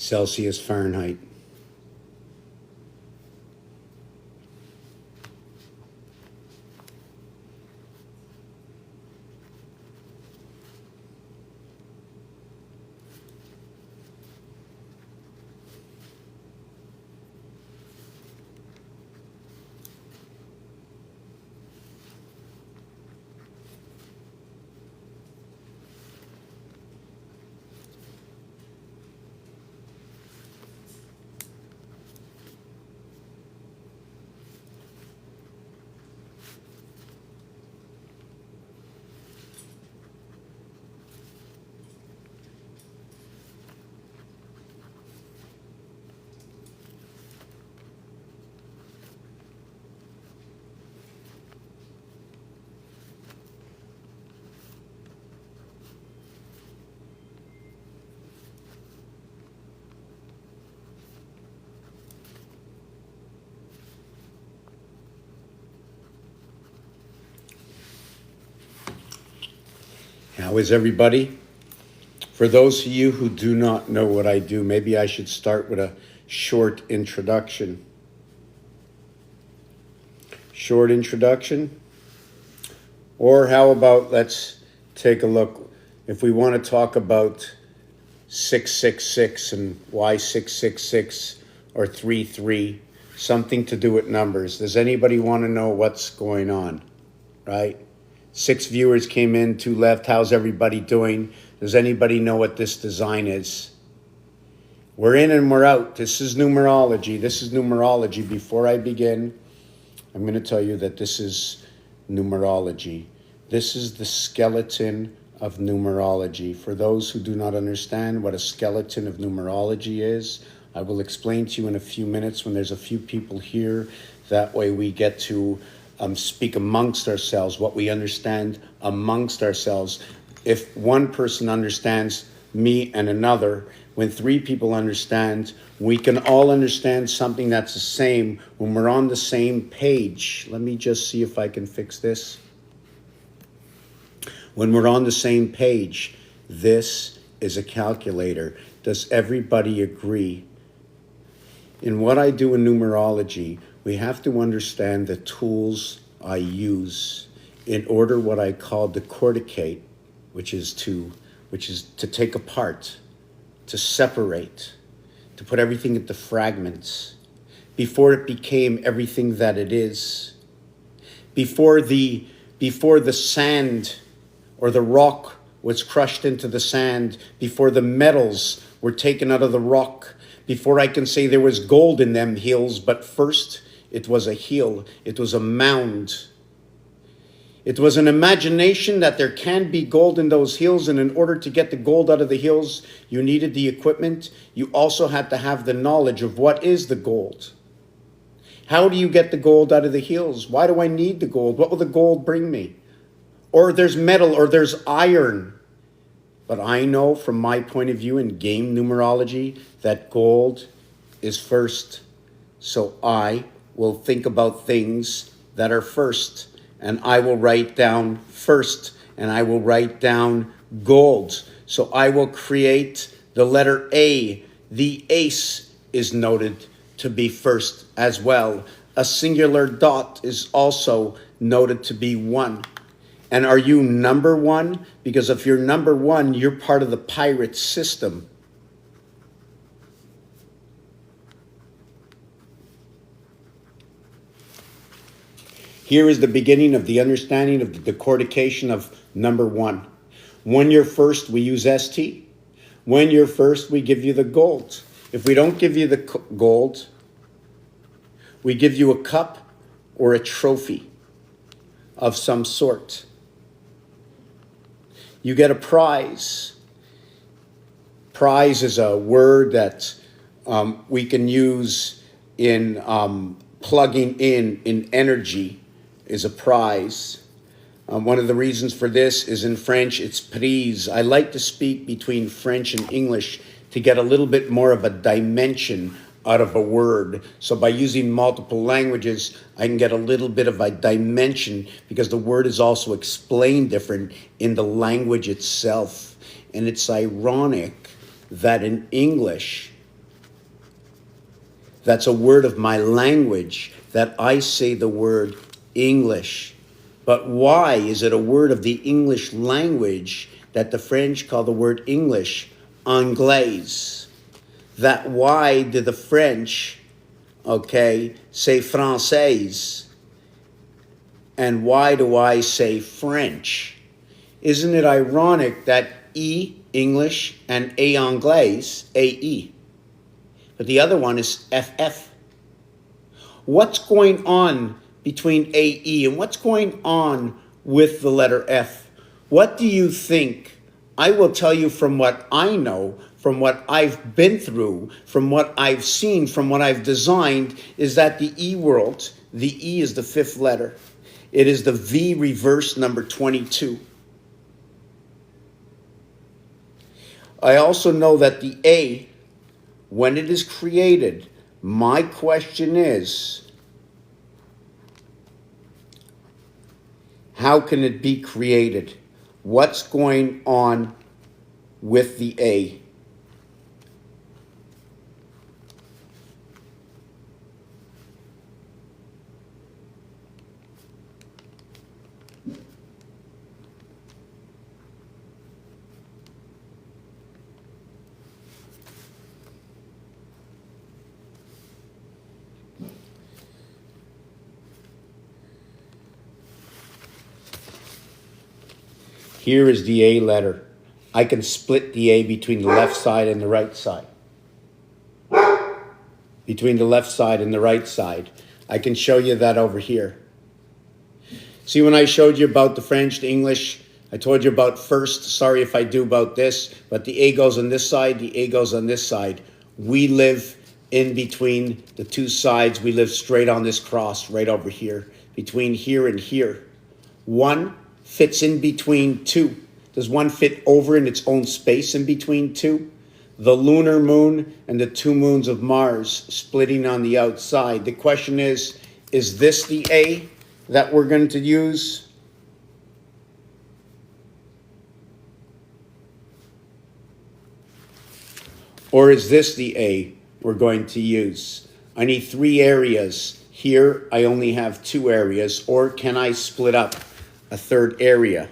Celsius, Fahrenheit. How is everybody? For those of you who do not know what I do, maybe I should start with a short introduction. Short introduction? Or how about let's take a look. If we want to talk about 666 and why 666 or 33, something to do with numbers. Does anybody want to know what's going on? Right? 6 viewers came in, 2 left. How's everybody doing? Does anybody know what this design is? We're in and we're out. This is numerology. This is numerology. Before I begin, I'm going to tell you that this is numerology. This is the skeleton of numerology. For those who do not understand what a skeleton of numerology is, I will explain to you in a few minutes when there's a few people here. That way we get to speak amongst ourselves, what we understand amongst ourselves. If one person understands me and another, when 3 people understand, we can all understand something that's the same when we're on the same page. Let me just see if I can fix this. When we're on the same page, this is a calculator. Does everybody agree? In what I do in numerology, we have to understand the tools I use in order what I call decorticate, which is to take apart, to separate, to put everything into fragments before it became everything that it is. Before the sand or the rock was crushed into the sand, before the metals were taken out of the rock, before I can say there was gold in them hills, but first it was a hill, it was a mound. It was an imagination that there can be gold in those hills, and in order to get the gold out of the hills, you needed the equipment. You also had to have the knowledge of what is the gold. How do you get the gold out of the hills? Why do I need the gold? What will the gold bring me? Or there's metal, or there's iron. But I know from my point of view in game numerology that gold is first. So I will think about things that are first. And I will write down first. And I will write down gold. So I will create the letter A. The ace is noted to be first as well. A singular dot is also noted to be 1. And are you number 1? Because if you're number 1, you're part of the pirate system. Here is the beginning of the understanding of the decortication of number 1. When you're first, we use ST. When you're first, we give you the gold. If we don't give you the gold, we give you a cup or a trophy of some sort. You get a prize. Prize is a word that we can use in plugging in energy is a prize. One of the reasons for this is in French, it's prise. I like to speak between French and English to get a little bit more of a dimension out of a word. So by using multiple languages, I can get a little bit of a dimension because the word is also explained different in the language itself. And it's ironic that in English, That's a word of my language that I say the word English. But why is it a word of the English language that the French call the word English Anglais? That why did the French, say Française? And why do I say French? Isn't it ironic that E, English, and A, Anglais, AE? But the other one is FF. What's going on between AE and what's going on with the letter F? What do you think? I will tell you from what I know, from what I've been through, from what I've seen, from what I've designed, is that the E world, the E is the fifth letter. It is the V reverse number 22. I also know that the A, when it is created, my question is, how can it be created? What's going on with the A? Here is the A letter. I can split the A between the left side and the right side. Between the left side and the right side. I can show you that over here. See, when I showed you about the French, the English, I told you about first. Sorry if I do about this, but the A goes on this side, the A goes on this side. We live in between the two sides. We live straight on this cross right over here, between here and here. One fits in between two. Does one fit over in its own space in between two? The lunar moon and the two moons of Mars splitting on the outside. The question is this the A that we're going to use? Or is this the A we're going to use? I need 3 areas. Here, I only have 2 areas. Or can I split up a 3rd area?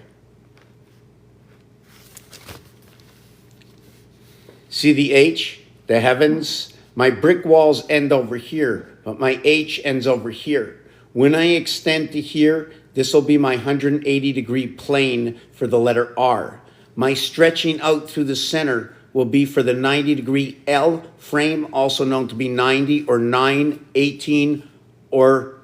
See the H, the heavens? My brick walls end over here, but my H ends over here. When I extend to here, this will be my 180-degree plane for the letter R. My stretching out through the center will be for the 90-degree L frame, also known to be 90 or 9, 18 or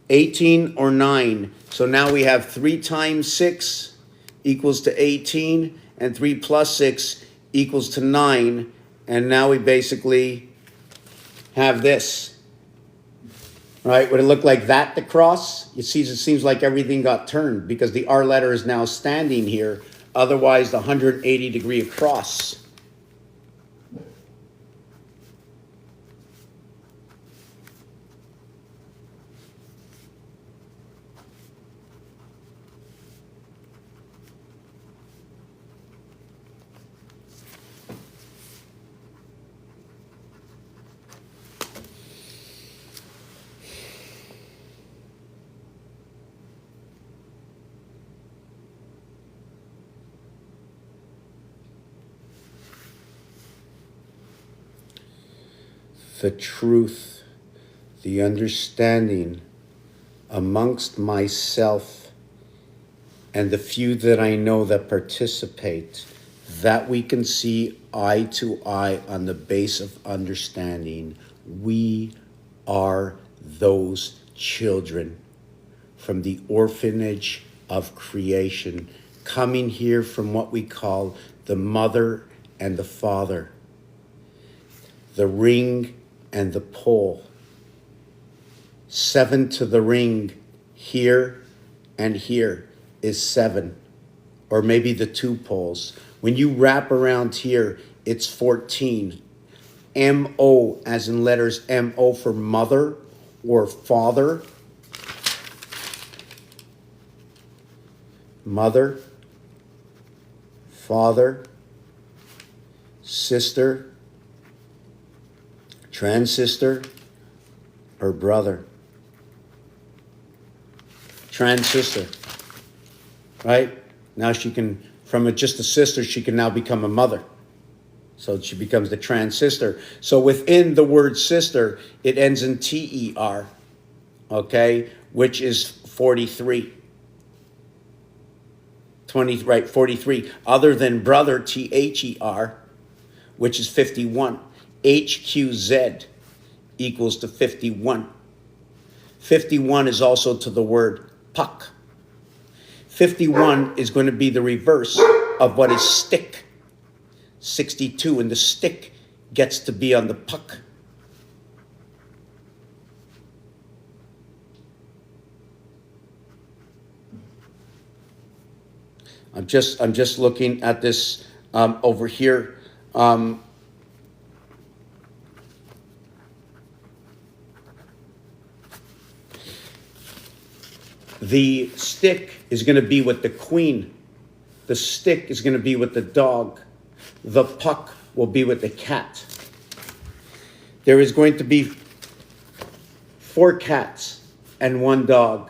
9. So now we have 3 times 6 equals to 18, and 3 plus 6 equals to 9. And now we basically have this. Right? Would it look like that, the cross? You see, it seems like everything got turned because the R letter is now standing here. Otherwise, the 180-degree across. The truth, the understanding amongst myself and the few that I know that participate, that we can see eye to eye on the base of understanding. We are those children from the orphanage of creation, coming here from what we call the mother and the father, the ring and the pole. 7 to the ring, here and here is 7, or maybe the 2 poles. When you wrap around here, it's 14. M-O, as in letters M-O for mother or father. Mother, father, sister, transistor, her brother. Trans sister, right? Now she can, from just a sister, she can now become a mother. So she becomes the trans sister. So within the word sister, it ends in TER, okay, which is 43. 43. Other than brother, THER, which is 51. HQZ equals to 51. 51 is also to the word puck. 51 is going to be the reverse of what is stick. 62, and the stick gets to be on the puck. I'm just looking at this over here. The stick is going to be with the queen. The stick is going to be with the dog. The puck will be with the cat. There is going to be 4 cats and 1 dog.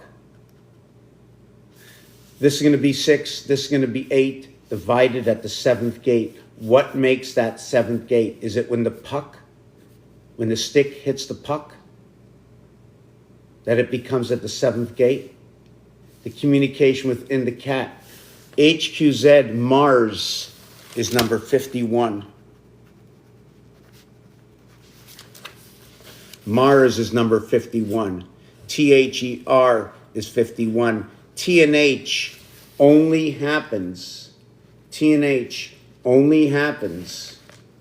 This is going to be 6. This is going to be 8, divided at the 7th gate. What makes that 7th gate? Is it when the stick hits the puck, that it becomes at the 7th gate? The communication within the cat. HQZ, Mars, is number 51. Mars is number 51. THER is 51. TNH only happens,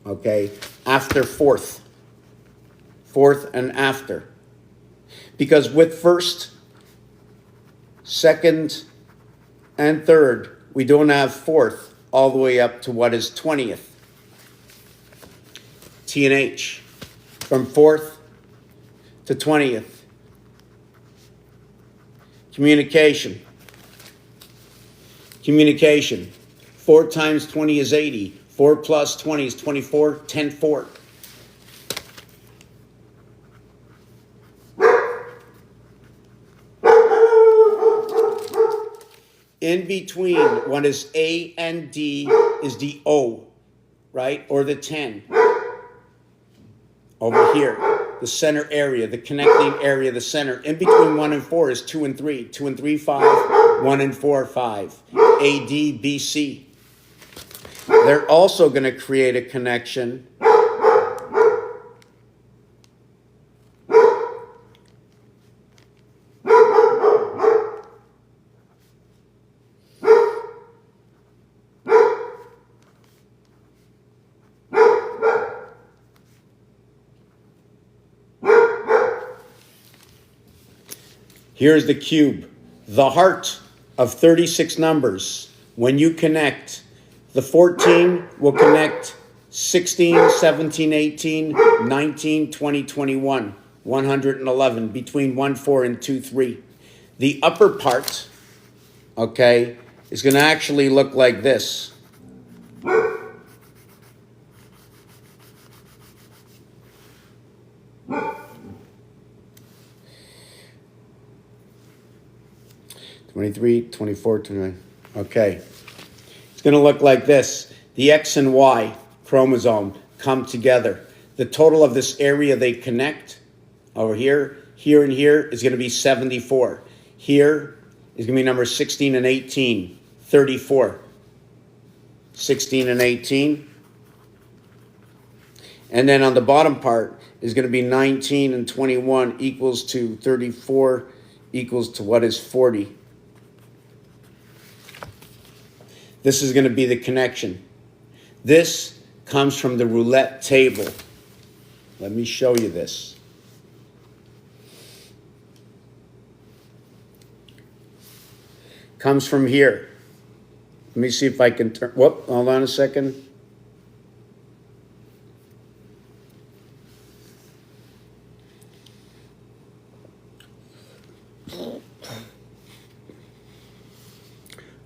okay, after fourth and after. Because with first, second, and third, we don't have fourth all the way up to what is 20th. TNH, from 4th to 20th. Communication. 4 times 20 is 80. 4 plus 20 is 24. 10, 4. In between what is A and D is the O, right? Or the 10. Over here, the center area, the connecting area, the center. In between 1 and 4 is 2 and 3. 2 and 3, 5. 1 and 4, 5. A, D, B, C. They're also going to create a connection. Here's the cube, the heart of 36 numbers. When you connect, the 14 will connect 16, 17, 18, 19, 20, 21, 111, between 1, 4, and 2, 3. The upper part, okay, is going to actually look like this. '23, 24, 29. Okay. It's going to look like this. The X and Y chromosome come together. The total of this area they connect over here, here, and here is going to be 74. Here is going to be number 16 and 18, 34. 16 and 18. And then on the bottom part is going to be 19 and 21 equals to 34 equals to what is 40. This is going to be the connection. This comes from the roulette table. Let me show you this. Comes from here. Let me see if I can turn. Whoop, hold on a second.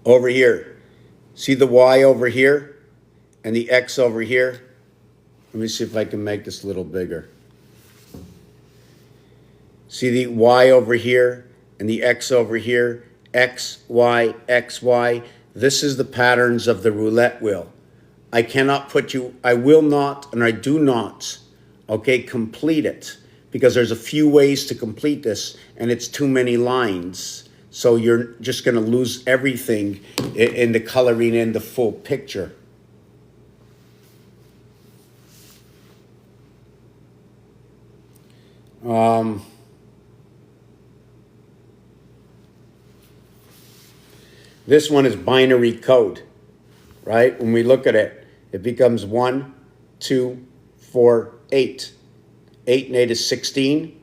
Over here. See the Y over here and the X over here? Let me see if I can make this a little bigger. See the Y over here and the X over here, X, Y, X, Y. This is the patterns of the roulette wheel. I cannot put you, I will not, and I do not, okay, complete it, because there's a few ways to complete this, and it's too many lines. So you're just going to lose everything in the coloring in the full picture. This one is binary code, right? When we look at it, it becomes 1, 2, 4, 8. 8 and 8 is 16.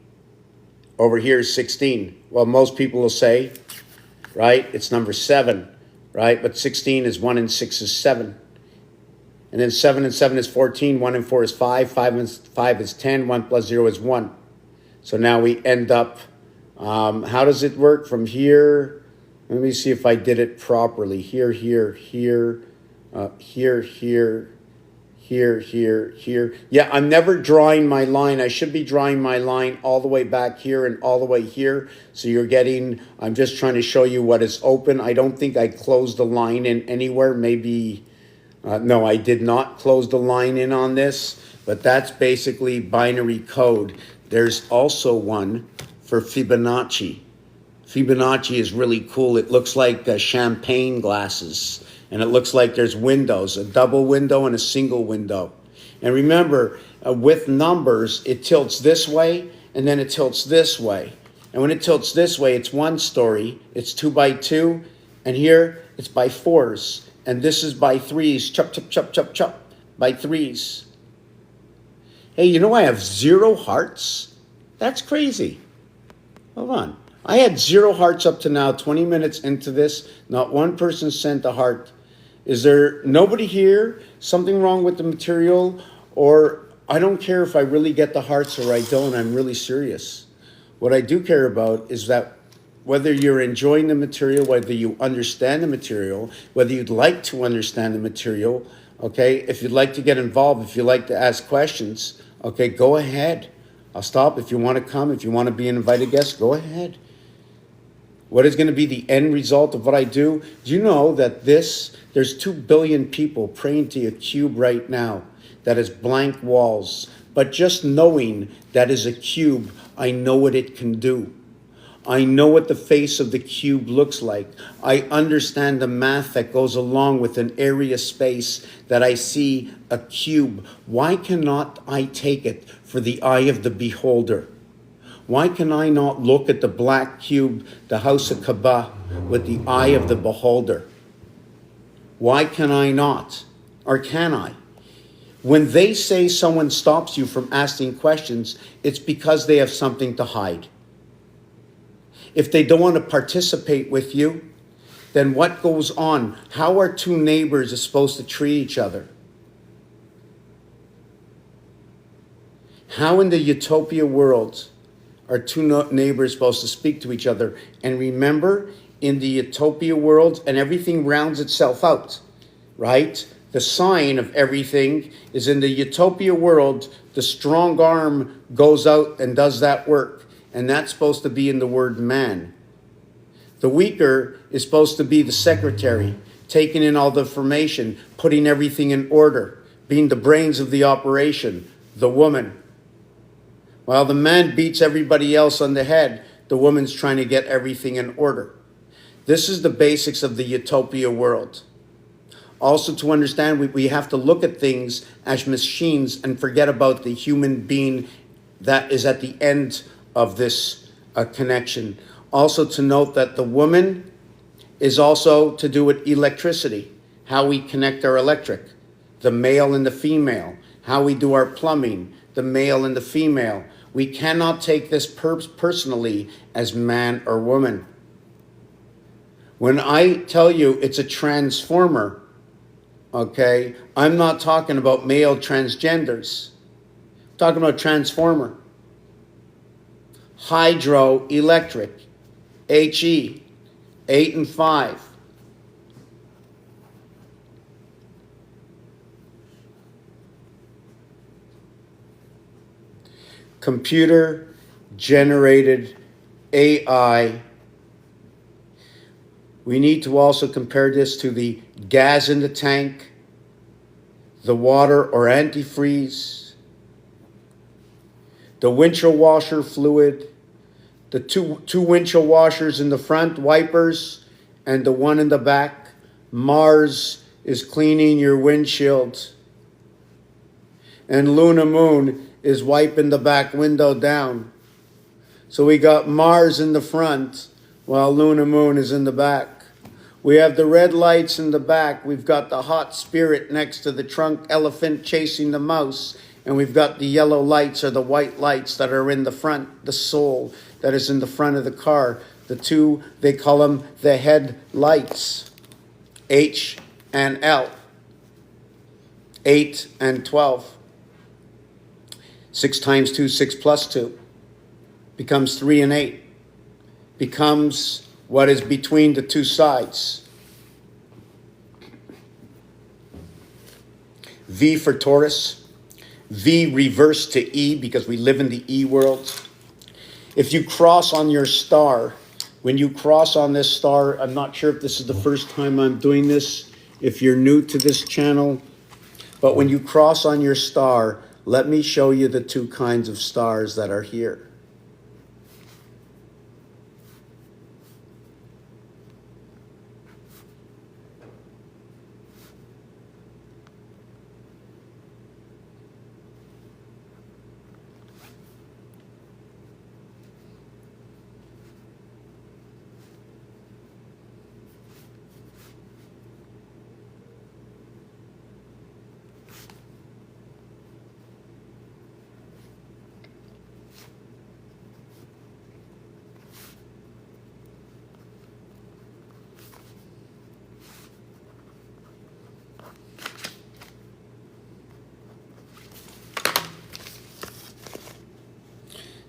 Over here is 16. Well, most people will say, right, it's number 7, right? But 16 is 1 and 6 is 7. And then 7 and 7 is 14. 1 and 4 is 5. 5 and 5 is 10. 1 plus 0 is 1. So now we end up, how does it work from here? Let me see if I did it properly. Here, here, here, here, here, here, here, here. Yeah, I'm never drawing my line. I should be drawing my line all the way back here and all the way here. So you're getting, I'm just trying to show you what is open. I don't think I closed the line in anywhere. Maybe, no, I did not close the line in on this, but that's basically binary code. There's also one for Fibonacci. Fibonacci is really cool. It looks like champagne glasses, and it looks like there's windows, a double window and a single window. And remember, with numbers, it tilts this way, and then it tilts this way. And when it tilts this way, it's one story. It's 2 by 2, and here it's by 4s. And this is by 3s, chop, chop, chop, chop, chop, by 3s. Hey, you know I have 0 hearts? That's crazy. Hold on. I had 0 hearts up to now, 20 minutes into this. Not one person sent a heart. Is there nobody here? Something wrong with the material? Or I don't care if I really get the hearts or I don't. I'm really serious. What I do care about is that whether you're enjoying the material, whether you understand the material, whether you'd like to understand the material, okay? If you'd like to get involved, if you'd like to ask questions, okay, go ahead. I'll stop. If you want to come, if you want to be an invited guest, go ahead. What is going to be the end result of what I do? Do you know that there's 2 billion people praying to a cube right now that has blank walls? But just knowing that is a cube, I know what it can do. I know what the face of the cube looks like. I understand the math that goes along with an area space that I see a cube. Why cannot I take it for the eye of the beholder? Why can I not look at the black cube, the house of Kaaba, with the eye of the beholder? Why can I not? Or can I? When they say someone stops you from asking questions, it's because they have something to hide. If they don't want to participate with you, then what goes on? How are 2 neighbors supposed to treat each other? How in the utopia world are 2 neighbors supposed to speak to each other? And remember, in the utopia world, and everything rounds itself out, right? The sign of everything is in the utopia world, the strong arm goes out and does that work. And that's supposed to be in the word man. The weaker is supposed to be the secretary, taking in all the information, putting everything in order, being the brains of the operation, the woman. While the man beats everybody else on the head, the woman's trying to get everything in order. This is the basics of the utopia world. Also, to understand, we have to look at things as machines and forget about the human being that is at the end of this connection. Also to note that the woman is also to do with electricity, how we connect our electric, the male and the female, how we do our plumbing, the male and the female. We cannot take this personally as man or woman. When I tell you it's a transformer, okay, I'm not talking about male transgenders. I'm talking about transformer. Hydroelectric, HE, 8 and 5. Computer generated AI. We need to also compare this to the gas in the tank, the water or antifreeze, the windshield washer fluid, the two windshield washers in the front, wipers, and the one in the back. Mars is cleaning your windshield. And Luna Moon is wiping the back window down. So we got Mars in the front while Luna Moon is in the back. We have the red lights in the back. We've got the hot spirit next to the trunk elephant chasing the mouse. And we've got the yellow lights or the white lights that are in the front, the soul that is in the front of the car. The two, they call them the headlights, H and L, 8 and 12. 6 times 2, 6 plus 2, becomes 3 and 8, becomes what is between the two sides. V for Taurus, V reversed to E because we live in the E world. If you cross on your star, when you cross on this star, I'm not sure if this is the first time I'm doing this, if you're new to this channel, but when you cross on your star, let me show you the two kinds of stars that are here.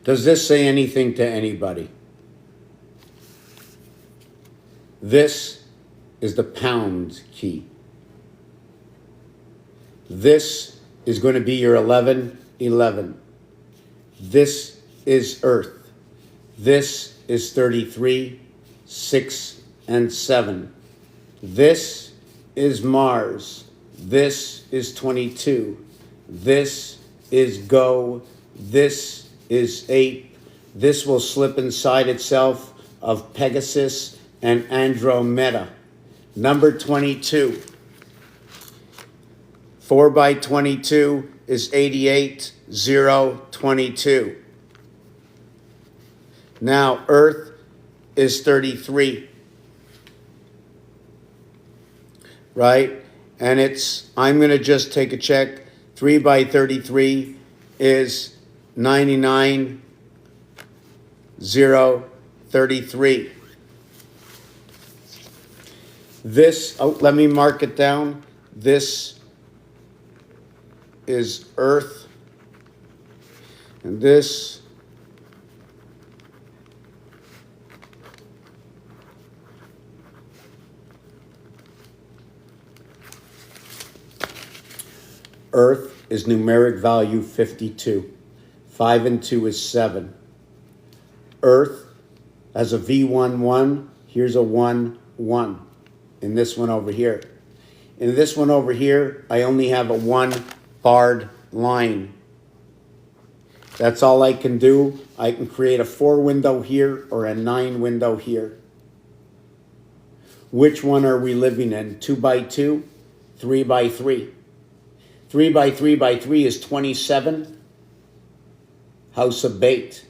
Does this say anything to anybody? This is the pound key. This is going to be your 1111. This is Earth. This is 33, 6, and 7. This is Mars. This is 22. This is Go. This is 8. This will slip inside itself of Pegasus and Andromeda. Number 22. 4 by 22 is 88, 0, 22. Now, Earth is 33. Right? And I'm going to just take a check. 3 by 33 is 99, 0, 33. This, let me mark it down. This is Earth. And this Earth is numeric value 52. 5 and 2 is 7. Earth has a V11. Here's a 1, 1. In this one over here. In this one over here, I only have a 1 barred line. That's all I can do. I can create a 4 window here or a 9 window here. Which one are we living in? 2 by 2, 3 by 3. 3 by 3 by 3 is 27. House of Bait.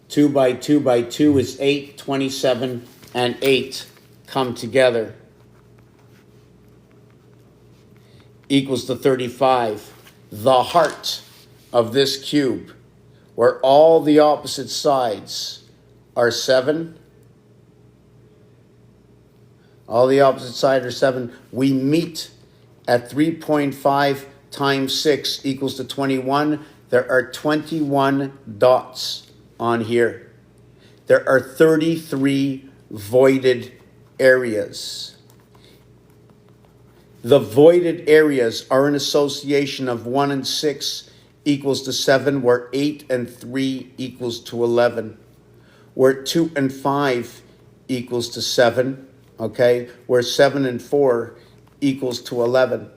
2 by 2 by 2 is 8, 27, and 8 come together. Equals to 35. The heart of this cube, where all the opposite sides are 7. All the opposite sides are 7. We meet at 3.5 times 6 equals to 21. There are 21 dots on here. There are 33 voided areas. The voided areas are an association of 1 and 6 equals to 7, where 8 and 3 equals to 11, where 2 and 5 equals to 7, okay, where 7 and 4 equals to 11,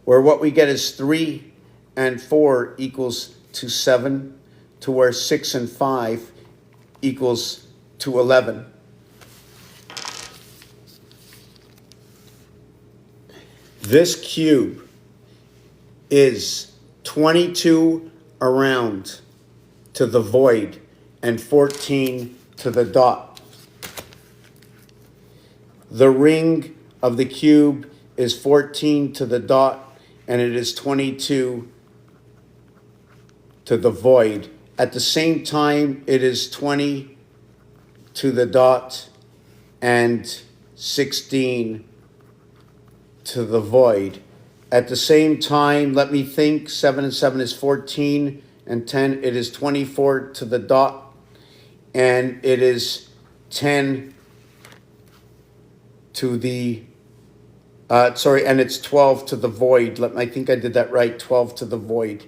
where what we get is 3 and 4 equals to 7, to where 6 and 5 equals to 11. This cube is 22 around to the void and 14 to the dot. The ring of the cube is 14 to the dot, and it is 22 to the void. At the same time, it is 20 to the dot and 16 to the void. At the same time, let me think, 7 and 7 is 14, and 10, it is 24 to the dot, and it is 10 to the, and it's 12 to the void. I think I did that right, 12 to the void.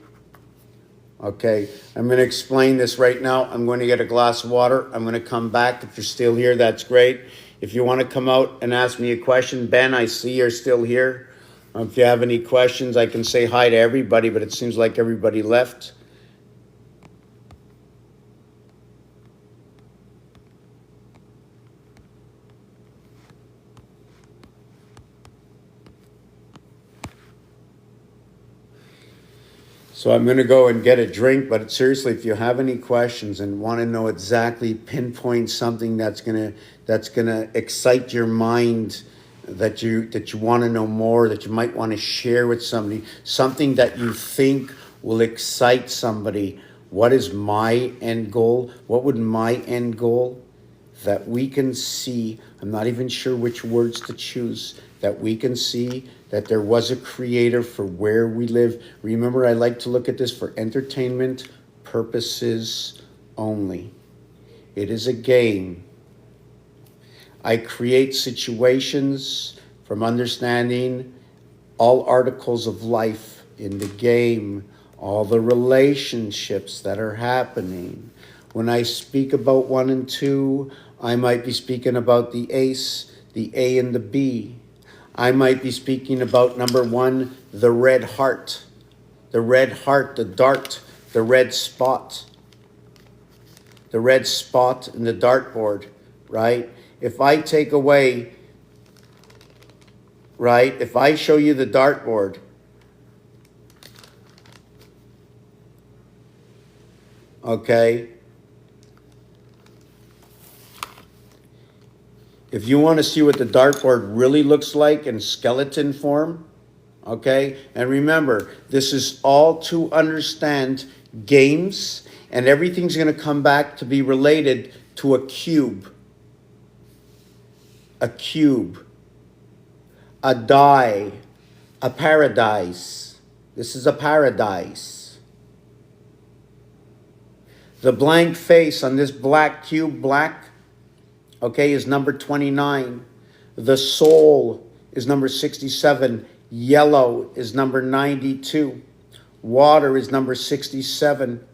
Okay, I'm going to explain this right now. I'm going to get a glass of water. I'm going to come back. If you're still here, that's great. If you want to come out and ask me a question, Ben, I see you're still here. If you have any questions, I can say hi to everybody, but it seems like everybody left. So I'm going to go and get a drink, but seriously, if you have any questions and want to know exactly, pinpoint something that's going to excite your mind, that you want to know more, that you might want to share with somebody, something that you think will excite somebody. What is my end goal? What would my end goal? That we can see, I'm not even sure which words to choose, that we can see that there was a creator for where we live. Remember, I like to look at this for entertainment purposes only. It is a game. I create situations from understanding all articles of life in the game, all the relationships that are happening. When I speak about 1 and 2, I might be speaking about the ace, the A and the B. I might be speaking about number 1, the red heart, the dart, the red spot in the dartboard, right? If I take away, right, if I show you the dartboard, okay, if you want to see what the dartboard really looks like in skeleton form, okay, and remember, this is all to understand games, and everything's going to come back to be related to a cube, a die, a paradise. This is a paradise. The blank face on this black cube, black, okay, is number 29. The soul is number 67. Yellow is number 92. Water is number 67.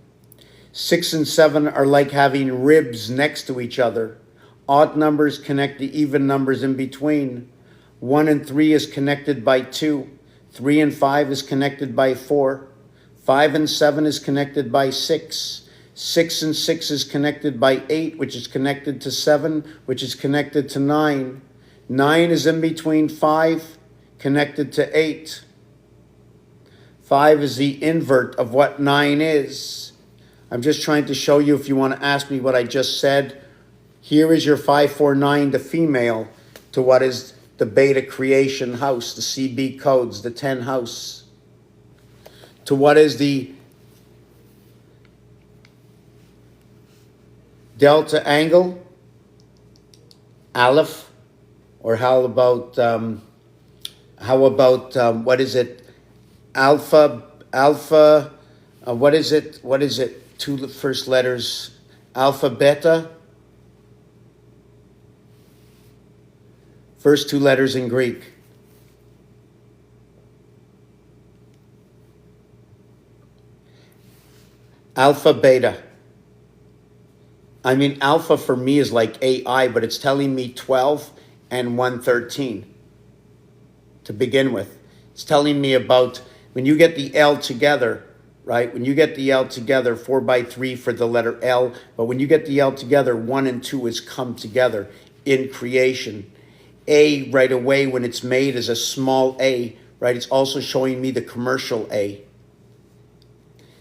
6 and 7 are like having ribs next to each other. Odd numbers connect the even numbers in between. 1 and 3 is connected by 2. 3 and 5 is connected by 4. 5 and 7 is connected by 6. 6 and 6 is connected by 8, which is connected to 7, which is connected to 9. 9 is in between 5, connected to 8. 5 is the invert of what 9 is. I'm just trying to show you, if you want to ask me what I just said, here is your 549, the female, to what is the beta creation house, the CB codes, the 10 house, to what is the delta angle, aleph, or how about what is it, alpha, what is it, 2 first letters, alpha, beta, first 2 letters in Greek. Alpha, beta. I mean, alpha for me is like AI, but it's telling me 12 and 113 to begin with. It's telling me about when you get the L together, right? When you get the L together, 4 by 3 for the letter L. But when you get the L together, 1 and 2 is come together in creation. A right away when it's made is a small a, right? It's also showing me the commercial A.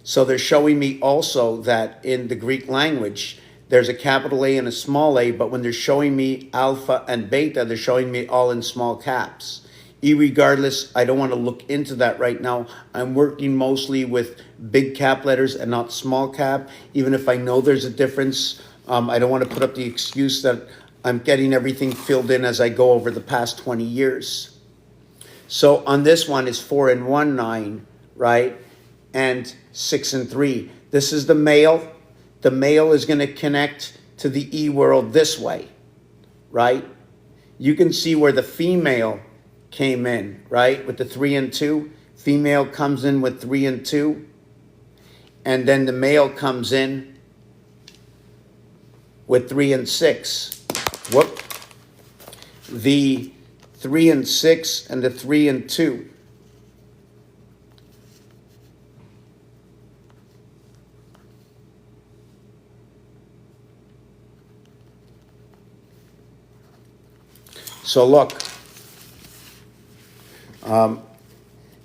So they're showing me also that in the Greek language, there's a capital A and a small a, but when they're showing me alpha and beta, they're showing me all in small caps. Irregardless, I don't want to look into that right now. I'm working mostly with big cap letters and not small cap. Even if I know there's a difference, I don't want to put up the excuse that I'm getting everything filled in as I go over the past 20 years. So on this one is 4 and 1, 9, right? And 6 and 3. This is the male. The male is going to connect to the E world this way, right? You can see where the female came in, right? With the 3 and 2. Female comes in with 3 and 2. And then the male comes in with 3 and 6. Whoop. The 3 and 6 and the 3 and 2. So look,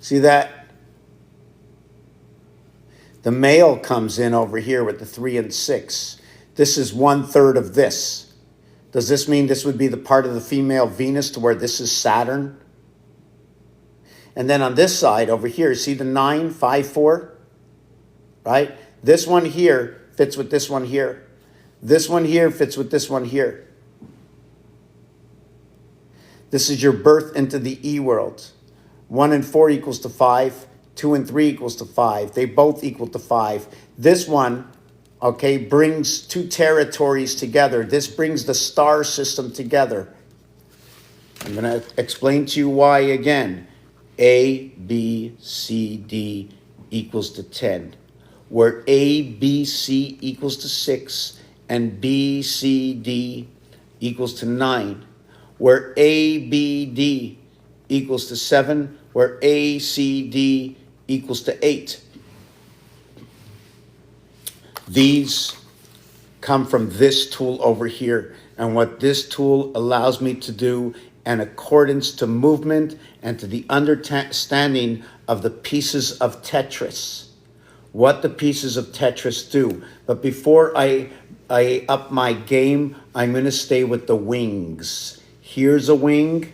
see that? The male comes in over here with the 3 and 6. This is 1/3 of this. Does this mean this would be the part of the female Venus to where this is Saturn? And then on this side over here, see the 9, 5, 4? Right? This one here fits with this one here. This one here fits with this one here. This is your birth into the E world. 1 and 4 equals to 5. 2 and 3 equals to 5. They both equal to 5. This one, okay, brings two territories together. This brings the star system together. I'm going to explain to you why again. A, B, C, D equals to 10. Where A, B, C equals to 6 and B, C, D equals to 9. Where A, B, D equals to 7, where A, C, D equals to 8. These come from this tool over here. And what this tool allows me to do in accordance to movement and to the understanding of the pieces of Tetris. What the pieces of Tetris do. But before I up my game, I'm going to stay with the wings. Here's a wing,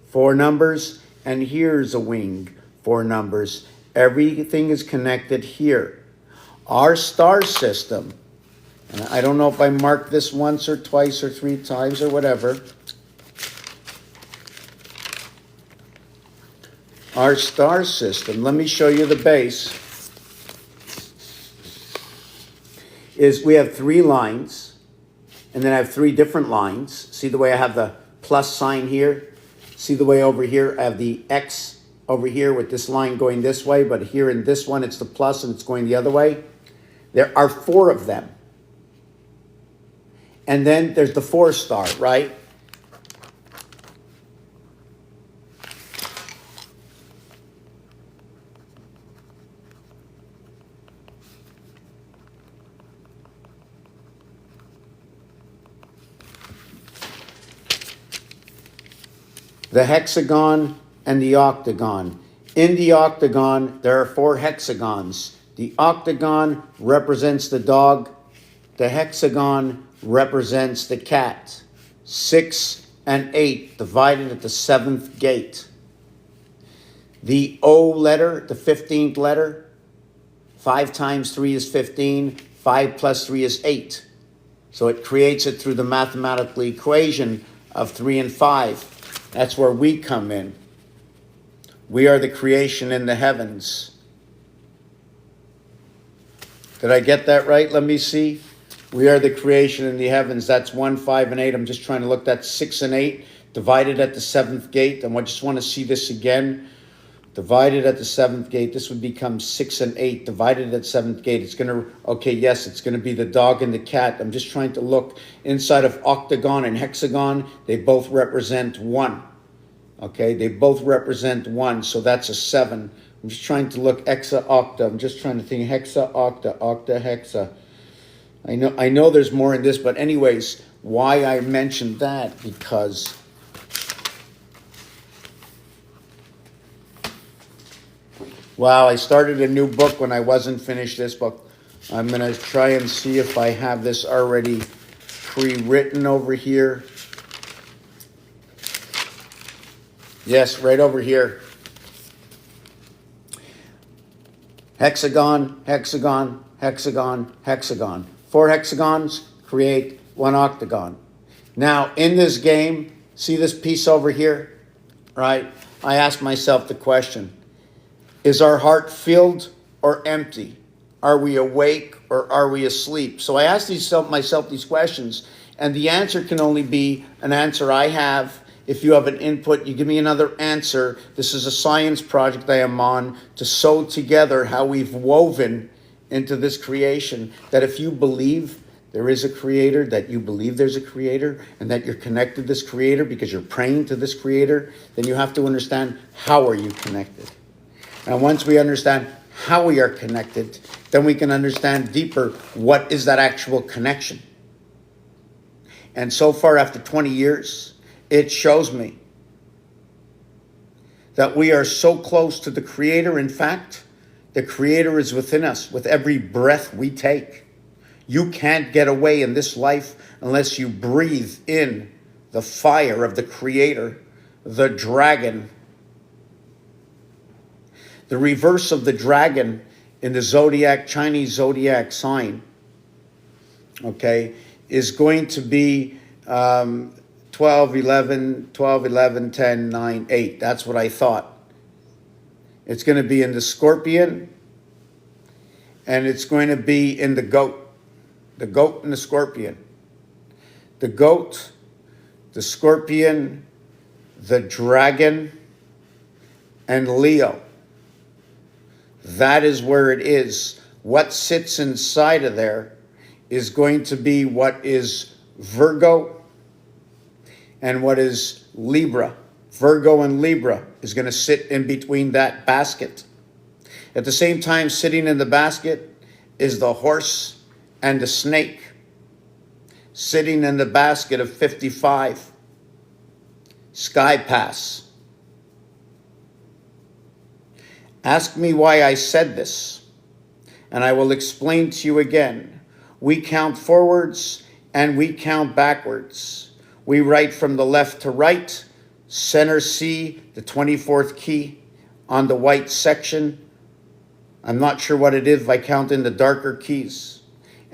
4 numbers, and here's a wing, 4 numbers. Everything is connected here. Our star system, and I don't know if I marked this once or twice or 3 times or whatever. Our star system, let me show you the base, is we have 3 lines, and then I have 3 different lines. See the way I have the plus sign here? See the way over here I have the X over here with this line going this way, but here in this one it's the plus and it's going the other way. There are 4 of them. And then there's the 4 star, right? The hexagon and the octagon. In the octagon, there are 4 hexagons. The octagon represents the dog. The hexagon represents the cat. 6 and 8 divided at the 7th gate. The O letter, the 15th letter, 5 times 3 is 15. 5 plus 3 is 8. So it creates it through the mathematical equation of 3 and 5. That's where we come in. We are the creation in the heavens. Did I get that right? Let me see. We are the creation in the heavens. That's 1, 5, and 8. I'm just trying to look. That's 6 and 8 divided at the 7th gate. And I just want to see this again. divided at the seventh gate, this would become 6 and 8. Divided at seventh gate, it's going to, okay, yes, it's going to be the dog and the cat. I'm just trying to look inside of octagon and hexagon. They both represent 1. Okay, they both represent 1, so that's a 7. I'm just trying to look hexa, octa. I'm just trying to think hexa, octa, octa, hexa. I know there's more in this, but anyways, why I mentioned that, because wow, I started a new book when I wasn't finished this book. I'm going to try and see if I have this already pre-written over here. Yes, right over here. Hexagon, hexagon, hexagon, hexagon. 4 hexagons create 1 octagon. Now, in this game, see this piece over here, right? I ask myself the question, is our heart filled or empty? Are we awake or are we asleep? So I ask myself these questions, and the answer can only be an answer I have. If you have an input, you give me another answer. This is a science project I am on to sew together how we've woven into this creation. That if you believe there is a creator, that you believe there's a creator, and that you're connected to this creator because you're praying to this creator, then you have to understand, how are you connected? And once we understand how we are connected, then we can understand deeper what is that actual connection. And so far, after 20 years, it shows me that we are so close to the Creator. In fact, the Creator is within us with every breath we take. You can't get away in this life unless you breathe in the fire of the Creator, the dragon. The reverse of the dragon in the zodiac, Chinese zodiac sign, okay, is going to be 12, 11, 10, 9, 8. That's what I thought. It's going to be in the scorpion, and it's going to be in the goat. The goat and the scorpion. The goat, the scorpion, the dragon, and Leo. That is where it is. What sits inside of there is going to be what is Virgo and what is Libra. Virgo and Libra is going to sit in between that basket. At the same time, sitting in the basket is the horse and the snake. Sitting in the basket of 55. Sky Pass. Ask me why I said this, and I will explain to you again. We count forwards and we count backwards. We write from the left to right, center C, the 24th key on the white section. I'm not sure what it is if I count in the darker keys.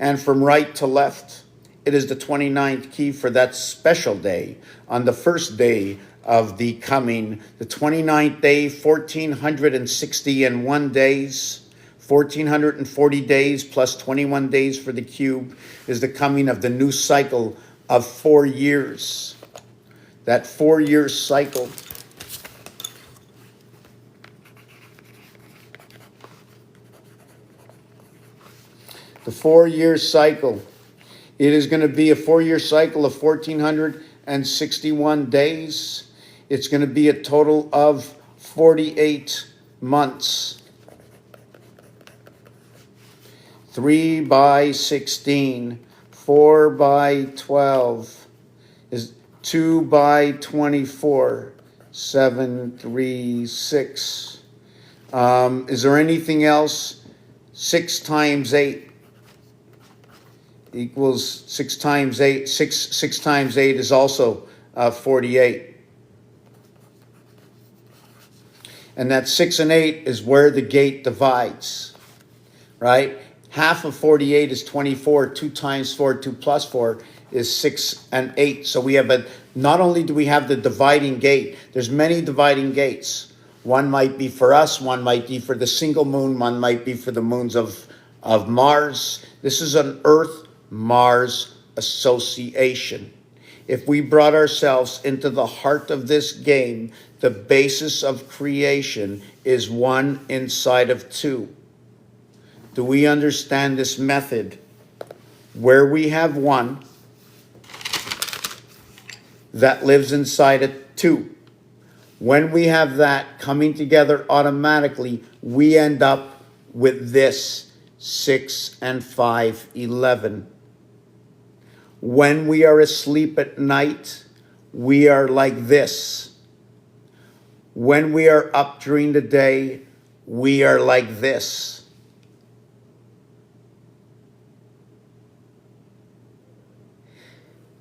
And from right to left, it is the 29th key for that special day on the first day of the coming, the 29th day, 1461 days, 1440 days plus 21 days for the cube is the coming of the new cycle of 4 years. That 4-year cycle. The 4-year cycle. It is going to be a 4-year cycle of 1461 days. It's going to be a total of 48 months. 3 by 16, 4 by 12, is 2 by 24, 7, 3, 6. Is there anything else? 6 times 8 equals 6 times 8. 6 times 8 is also 48. And that 6 and 8 is where the gate divides, right? Half of 48 is 24. 2 times 4, 2 plus 4 is 6 and 8. So we have not only do we have the dividing gate, there's many dividing gates. One might be for us, one might be for the single moon, one might be for the moons of Mars. This is an Earth-Mars association. If we brought ourselves into the heart of this game, the basis of creation is 1 inside of 2. Do we understand this method? Where we have 1 that lives inside of 2. When we have that coming together automatically, we end up with this 6 and 5, 11. When we are asleep at night, we are like this. When we are up during the day, we are like this.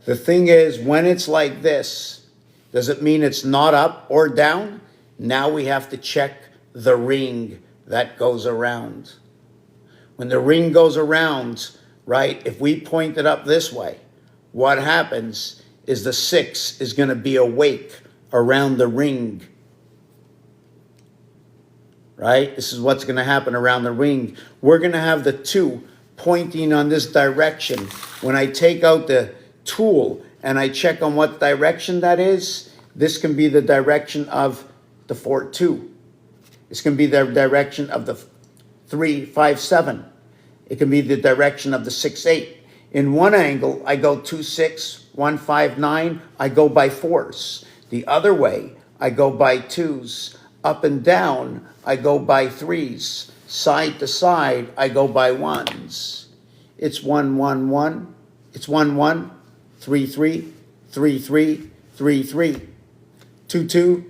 The thing is, when it's like this, does it mean it's not up or down? Now we have to check the ring that goes around. When the ring goes around, right, if we point it up this way, what happens is the 6 is going to be awake around the ring. Right? This is what's going to happen around the ring. We're going to have the 2 pointing on this direction. When I take out the tool and I check on what direction that is, this can be the direction of the 4-2. This can be the direction of the 3-5-7. It can be the direction of the 6-8. In one angle, I go 2-6, 1-5-9. I go by 4s. The other way, I go by 2s. Up and down, I go by 3s. Side to side, I go by 1s. It's 1-1-1. It's 1-1, 3-3, 3-3, 3-3. 2-2,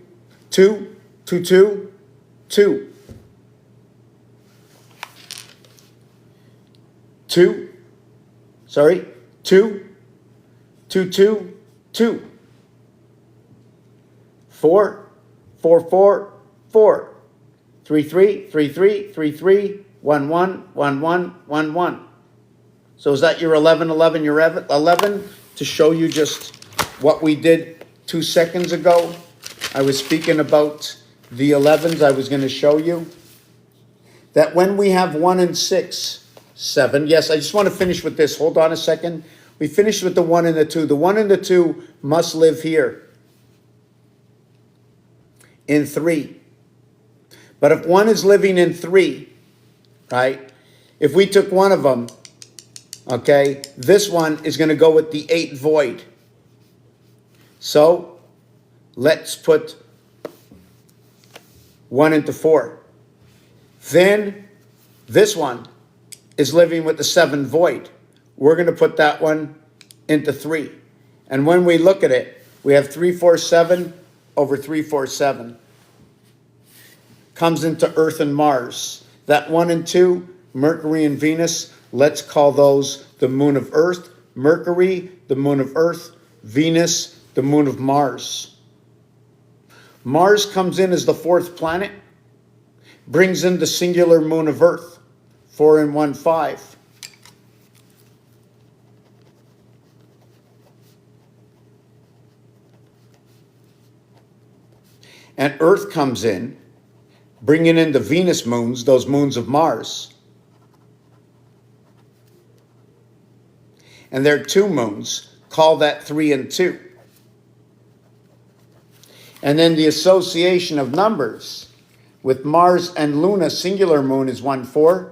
2, 2-2, 2. 2. Sorry, 2, 2-2, 2. 4, 4-4, 4. 3-3, 3-3, 3-3, 1-1, 1-1, 1-1. So is that your 11-11, your 11? To show you just what we did 2 seconds ago. I was speaking about the 11s. I was going to show you that when we have 1 and 6, 7. Yes, I just want to finish with this. Hold on a second. We finished with the 1 and the 2. The 1 and the 2 must live here in 3. But if 1 is living in 3, right? If we took one of them, okay, this one is going to go with the 8 void. So let's put 1 into 4. Then this one is living with the 7 void. We're going to put that one into 3. And when we look at it, we have 3-4-7 over 3-4-7. Comes into Earth and Mars. That 1 and 2, Mercury and Venus, let's call those the moon of Earth. Mercury, the moon of Earth. Venus, the moon of Mars. Mars comes in as the 4th planet, brings in the singular moon of Earth, 4 and 1, 5. And Earth comes in, bringing in the Venus moons, those moons of Mars. And there are 2 moons, call that 3 and 2. And then the association of numbers with Mars and Luna, singular moon, is 1-4.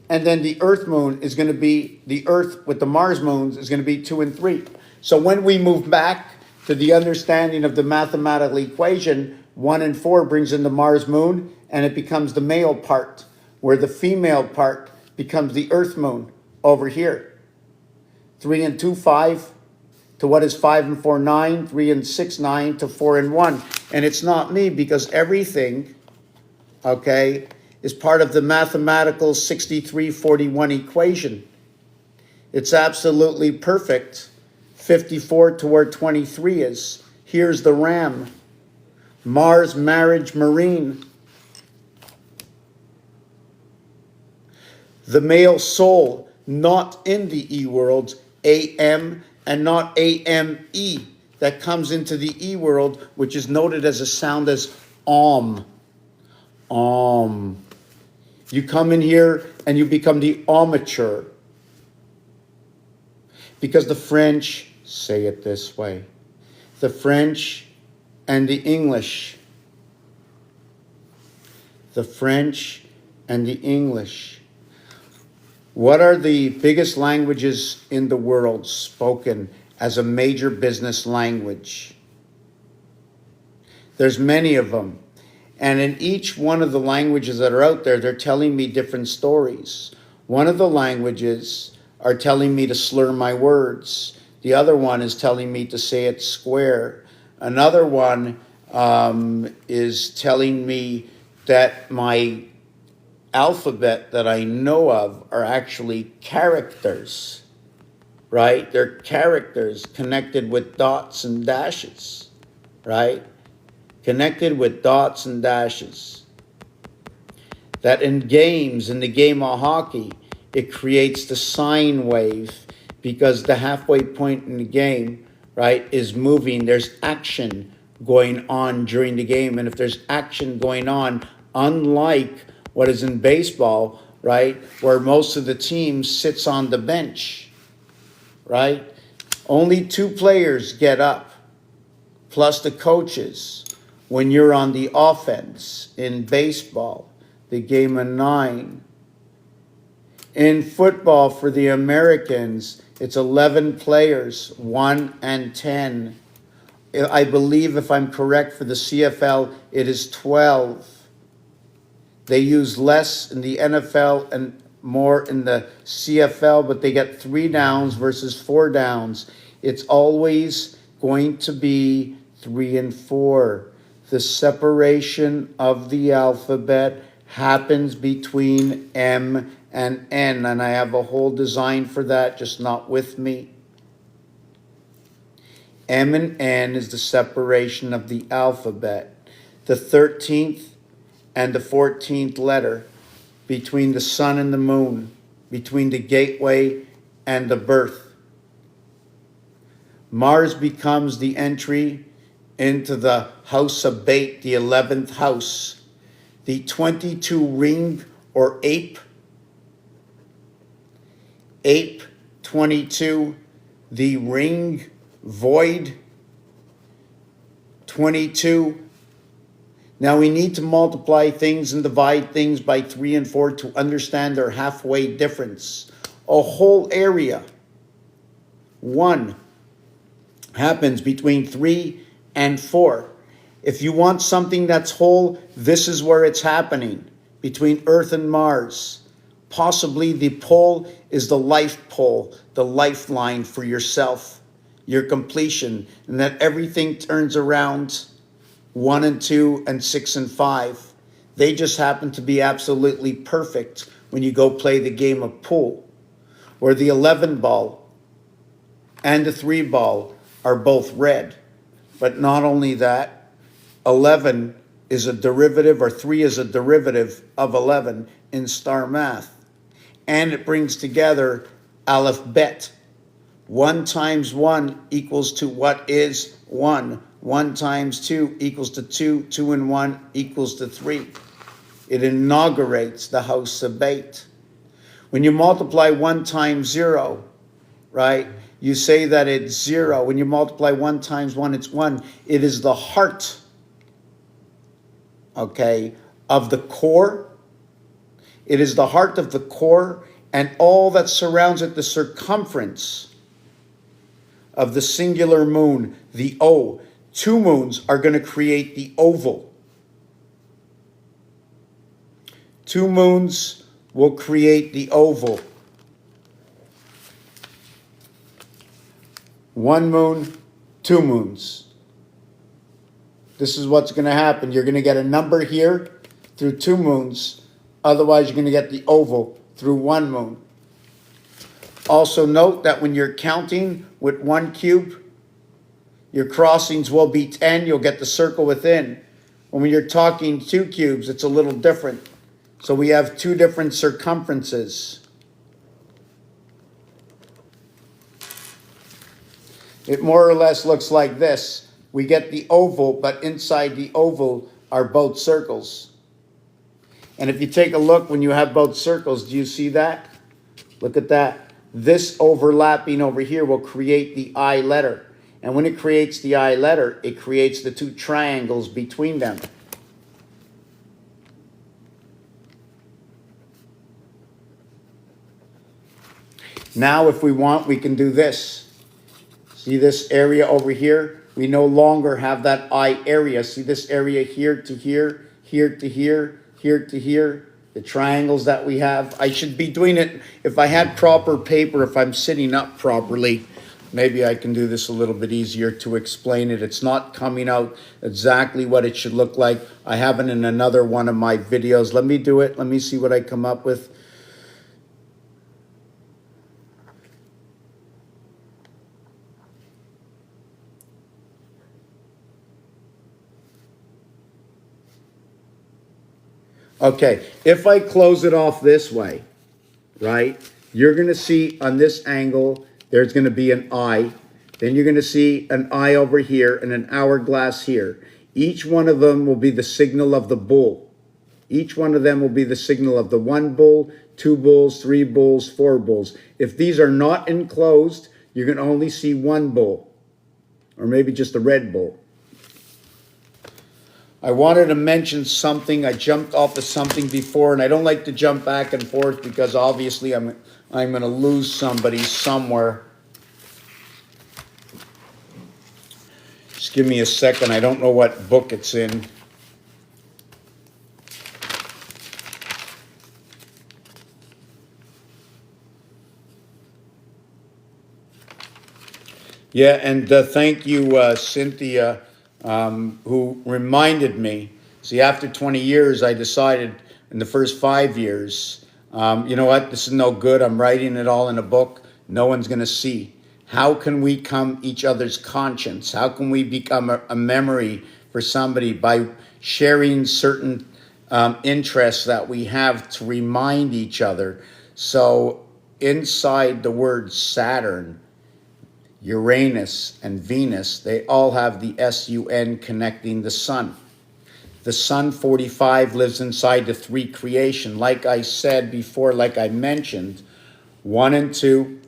And then the Earth moon is going to be, the Earth with the Mars moons is going to be 2 and 3. So when we move back to the understanding of the mathematical equation, 1 and 4 brings in the Mars moon, and it becomes the male part, where the female part becomes the Earth moon over here. 3 and 2, 5. To what is 5 and 4, 9. 3 and 6, 9. To 4 and 1. And it's not me, because everything, okay, is part of the mathematical 63-41 equation. It's absolutely perfect. 54 to where 23 is. Here's the ram. Mars, marriage, marine. The male soul, not in the E world, AM, and not AME, that comes into the E world, which is noted as a sound as Om. Om. You come in here and you become the amateur. Because the French say it this way. The French and the English the French, and the English. What are the biggest languages in the world spoken as a major business language? There's many of them. And in each one of the languages that are out there, they're telling me different stories. One of the languages are telling me to slur my words. The other one is telling me to say it square. Another one is telling me that my alphabet that I know of are actually characters, right? They're characters connected with dots and dashes, right? Connected with dots and dashes. That in games, in the game of hockey, it creates the sine wave because the halfway point in the game, right, is moving. There's action going on during the game. And if there's action going on, unlike what is in baseball, right, where most of the team sits on the bench, right? Only 2 players get up, plus the coaches, when you're on the offense in baseball, the game of 9. In football, for the Americans, it's 11 players, 1 and 10. I believe, if I'm correct, for the CFL, it is 12. They use less in the NFL and more in the CFL, but they get 3 downs versus 4 downs. It's always going to be 3 and 4. The separation of the alphabet happens between M and N, and I have a whole design for that, just not with me. M and N is the separation of the alphabet. The 13th and the 14th letter between the sun and the moon, between the gateway and the birth. Mars becomes the entry into the house of Bait, the 11th house. The 22 ring or ape 22, the ring void 22. Now we need to multiply things and divide things by 3 and 4 to understand their halfway difference. A whole area, 1, happens between 3 and 4. If you want something that's whole, this is where it's happening, between Earth and Mars. Possibly the pole is the life pole, the lifeline for yourself, your completion, and that everything turns around 1 and 2 and 6 and 5. They just happen to be absolutely perfect when you go play the game of pool, where the 11 ball and the 3 ball are both red. But not only that, 11 is a derivative, or 3 is a derivative of 11 in star math. And it brings together Aleph Bet. 1 times 1 equals to what is 1. 1 times 2 equals to 2. 2 and 1 equals to 3. It inaugurates the house of Bait. When you multiply 1 times 0, right, you say that it's 0. When you multiply 1 times 1, it's 1. It is the heart, okay, of the core. It is the heart of the core and all that surrounds it, the circumference of the singular moon, the O. 2 moons are going to create the oval. 2 moons will create the oval. 1 moon, 2 moons. This is what's going to happen. You're going to get a number here through 2 moons. Otherwise, you're going to get the oval through 1 moon. Also note that when you're counting with 1 cube, your crossings will be 10. You'll get the circle within. When you're talking 2 cubes, it's a little different. So we have 2 different circumferences. It more or less looks like this. We get the oval, but inside the oval are both circles. And if you take a look, when you have both circles, do you see that? Look at that. This overlapping over here will create the I letter. And when it creates the I letter, it creates the 2 triangles between them. Now, if we want, we can do this. See this area over here? We no longer have that eye area. See this area here to here, here to here, here to here? The triangles that we have. I should be doing it, if I had proper paper, if I'm sitting up properly, maybe I can do this a little bit easier to explain it. It's not coming out exactly what it should look like. I have it in another one of my videos. Let me do it. Let me see what I come up with. Okay, if I close it off this way, right, you're going to see on this angle, there's going to be an eye. Then you're going to see an eye over here and an hourglass here. Each one of them will be the signal of the bull. Each one of them will be the signal of the 1 bull, 2 bulls, 3 bulls, 4 bulls. If these are not enclosed, you're going to only see 1 bull, or maybe just a red bull. I wanted to mention something. I jumped off of something before, and I don't like to jump back and forth because obviously I'm going to lose somebody somewhere. Just give me a second. I don't know what book it's in. Yeah, and thank you, Cynthia, who reminded me. See, after 20 years, I decided in the first 5 years, you know what, this is no good. I'm writing it all in a book. No one's going to see. How can we become each other's conscience? How can we become a memory for somebody by sharing certain interests that we have to remind each other? So inside the word Saturn, Uranus and Venus, they all have the SUN connecting the sun. The sun 45 lives inside the 3 creation. Like I said before, like I mentioned, 1 and 2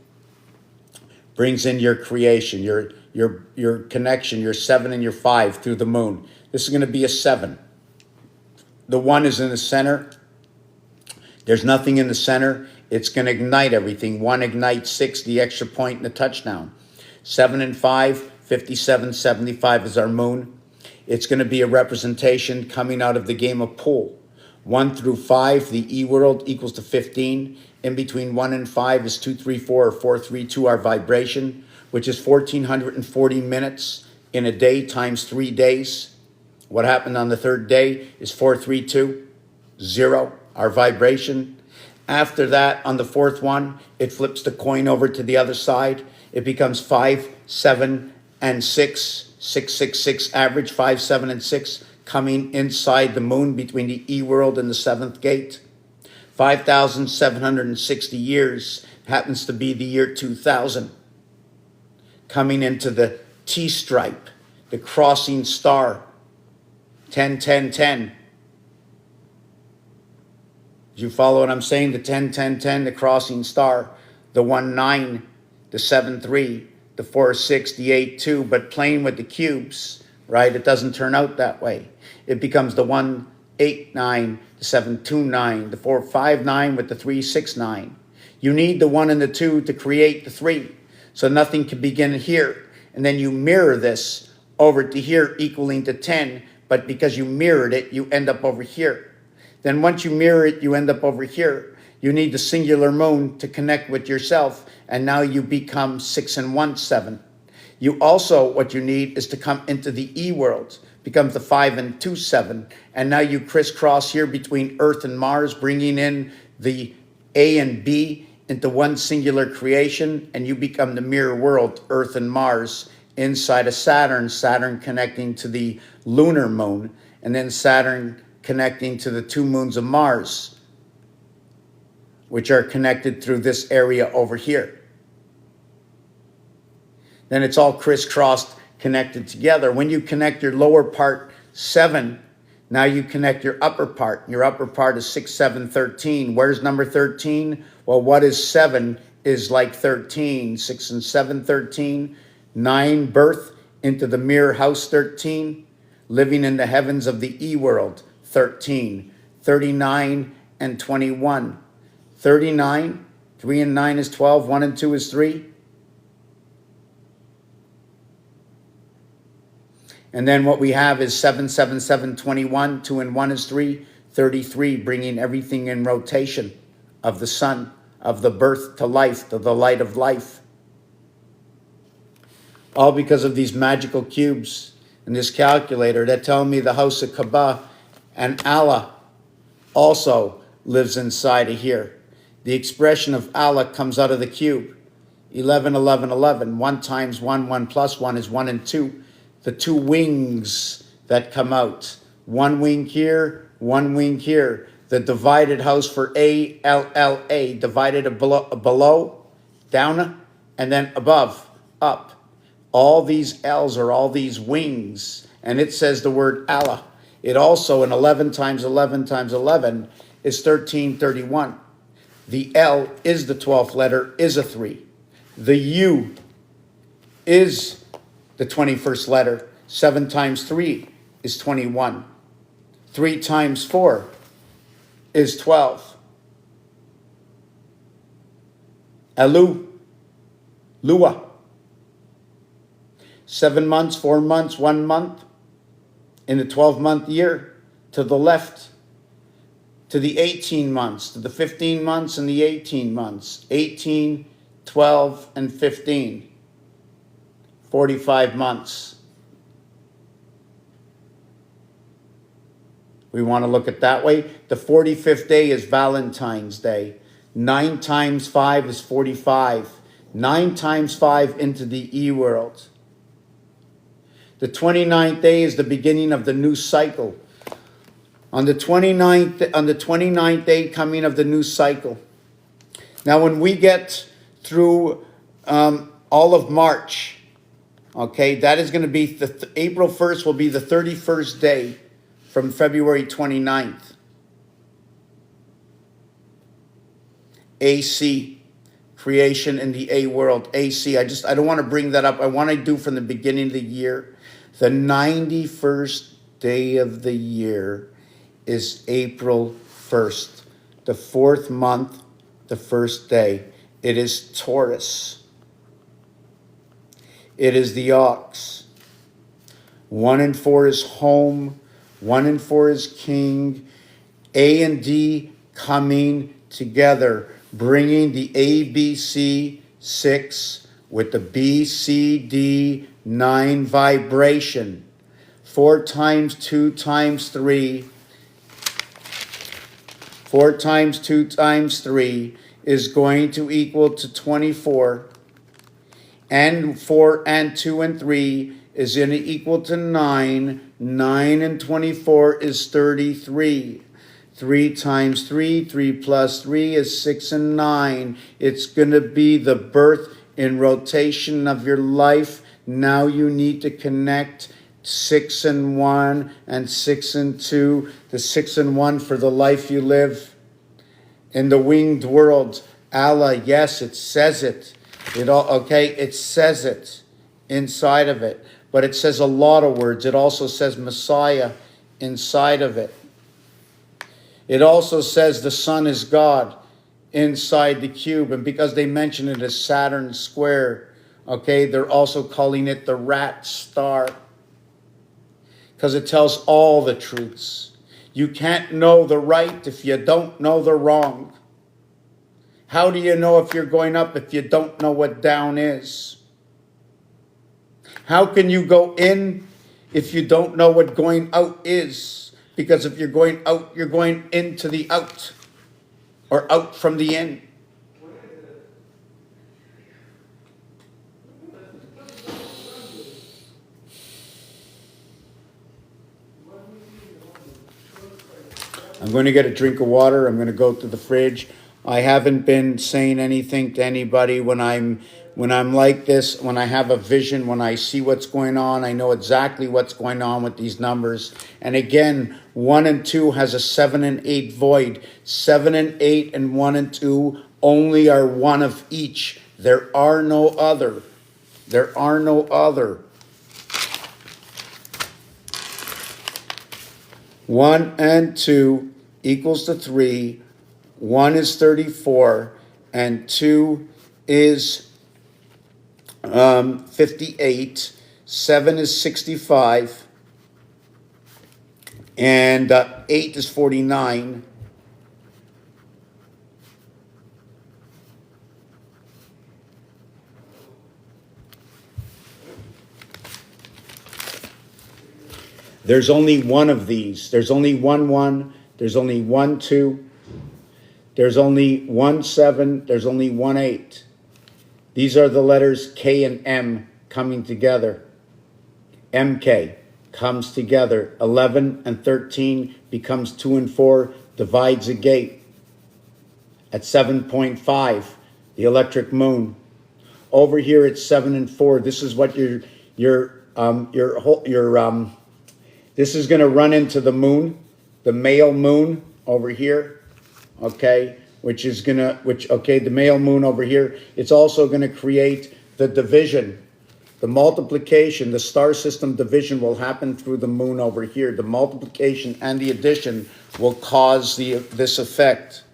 brings in your creation, your connection, your 7 and your 5 through the moon. This is going to be a 7. The 1 is in the center. There's nothing in the center. It's going to ignite everything. 1 ignites 6, the extra point and the touchdown. 7 and 5, 57, 75 is our moon. It's going to be a representation coming out of the game of pool. 1 through 5, the E world equals to 15. In between 1 and 5 is 2, 3, 4, or 4, 3, 2, our vibration, which is 1,440 minutes in a day times 3 days. What happened on the 3rd day is 4, 3, 2, 0, our vibration. After that, on the 4th one, it flips the coin over to the other side. It becomes 5, 7, and 6, 6, 6, 6, average 5, 7, and 6, coming inside the moon between the E world and the 7th gate. 5,760 years happens to be the year 2000, coming into the T-stripe, the crossing star, 10, 10, 10. Do you follow what I'm saying? The 10, 10, 10, the crossing star, the 1, 9, the 7, 3, the 4, 6, the 8, 2, but playing with the cubes, right? It doesn't turn out that way. It becomes the 1, 8, 9, the 7, 2, 9, the 4, 5, 9 with the 3, 6, 9. You need the 1 and the 2 to create the 3. So nothing can begin here. And then you mirror this over to here equaling to 10, but because you mirrored it, you end up over here. Then once you mirror it, you end up over here. You need the singular moon to connect with yourself, and now you become 6 and 1, 7. You also, what you need is to come into the E world, becomes the 5 and 2, 7. And now you crisscross here between Earth and Mars, bringing in the A and B into one singular creation, and you become the mirror world, Earth and Mars, inside of Saturn, Saturn connecting to the lunar moon, and then Saturn connecting to the 2 moons of Mars, which are connected through this area over here. Then it's all crisscrossed, connected together. When you connect your lower part, 7, now you connect your upper part. Your upper part is 6, 7, 13. Where's number 13? Well, what is 7 is like 13. 6 and 7, 13. 9, birth into the mirror house, 13. Living in the heavens of the E world, 13. 39 and 21. 39, 3 and 9 is 12. 1 and 2 is 3. And then what we have is 7, 7, 7, 21. 2 and 1 is 3. 33, bringing everything in rotation of the sun, of the birth to life, to the light of life. All because of these magical cubes and this calculator that tell me the house of Kaaba and Allah also lives inside of here. The expression of Allah comes out of the cube. 11, 11, 11. 1 times 1, 1 plus 1 is 1 and 2. The 2 wings that come out. 1 wing here, 1 wing here. The divided house for A, L, L, A. Divided below, down, and then above, up. All these L's are all these wings. And it says the word Allah. It also, in 11 times 11 times 11, is 1331. The L is the 12th letter, is a 3. The U is the 21st letter. 7 times 3 is 21. 3 times 4 is 12. Alu, Lua. 7 months, 4 months, 1 month in the 12-month year. To the left, to the 18 months, to the 15 months and the 18 months. 18, 12, and 15. 45 months. We want to look at that way. The 45th day is Valentine's Day. 9 times 5 is 45. 9 times 5 into the E world. The 29th day is the beginning of the new cycle. On the 29th day coming of the new cycle. Now when we get through all of March, okay, that is going to be, April 1st will be the 31st day from February 29th. AC, creation in the A world, AC. I don't want to bring that up. I want to do from the beginning of the year. The 91st day of the year is April 1st, the 4th month, the 1st day. It is Taurus. It is the ox. 1 and 4 is home. 1 and 4 is king. A and D coming together, bringing the ABC 6 with the BCD 9 vibration. 4 times 2 times 3. 4 times 2 times 3 is going to equal to 24. And 4 and 2 and 3 is going to equal to 9. 9 and 24 is 33. 3 times 3, 3 plus 3 is 6 and 9. It's going to be the birth in rotation of your life. Now you need to connect 6 and 1 and 6 and 2. The 6 and 1 for the life you live. In the winged world, Allah, yes, it says it. It says it inside of it. But it says a lot of words. It also says Messiah inside of it. It also says the sun is God inside the cube. And because they mention it as Saturn square, okay, they're also calling it the rat star. Because it tells all the truths. You can't know the right if you don't know the wrong. How do you know if you're going up if you don't know what down is? How can you go in if you don't know what going out is? Because if you're going out, you're going into the out. Or out from the in. I'm going to get a drink of water. I'm going to go to the fridge. I haven't been saying anything to anybody when I'm like this, when I have a vision, when I see what's going on. I know exactly what's going on with these numbers. And again, 1 and 2 has a 7 and 8 void. 7 and 8 and 1 and 2 only are one of each. There are no other. There are no other. 1 and 2 equals to 3. 1 is 34. and 2 is 58. 7 is 65. And 8 is 49. There's only one of these. There's only 1 1. There's only 1 2. There's only 1 7. There's only 1 8. These are the letters K and M coming together. MK comes together. 11 and 13 becomes 2 and 4, divides a gate. At 7.5, the electric moon. Over here it's 7 and 4. This is what this is going to run into the moon, the male moon over here, okay, the male moon over here. It's also going to create the division, the multiplication, the star system division will happen through the moon over here. The multiplication and the addition will cause this effect.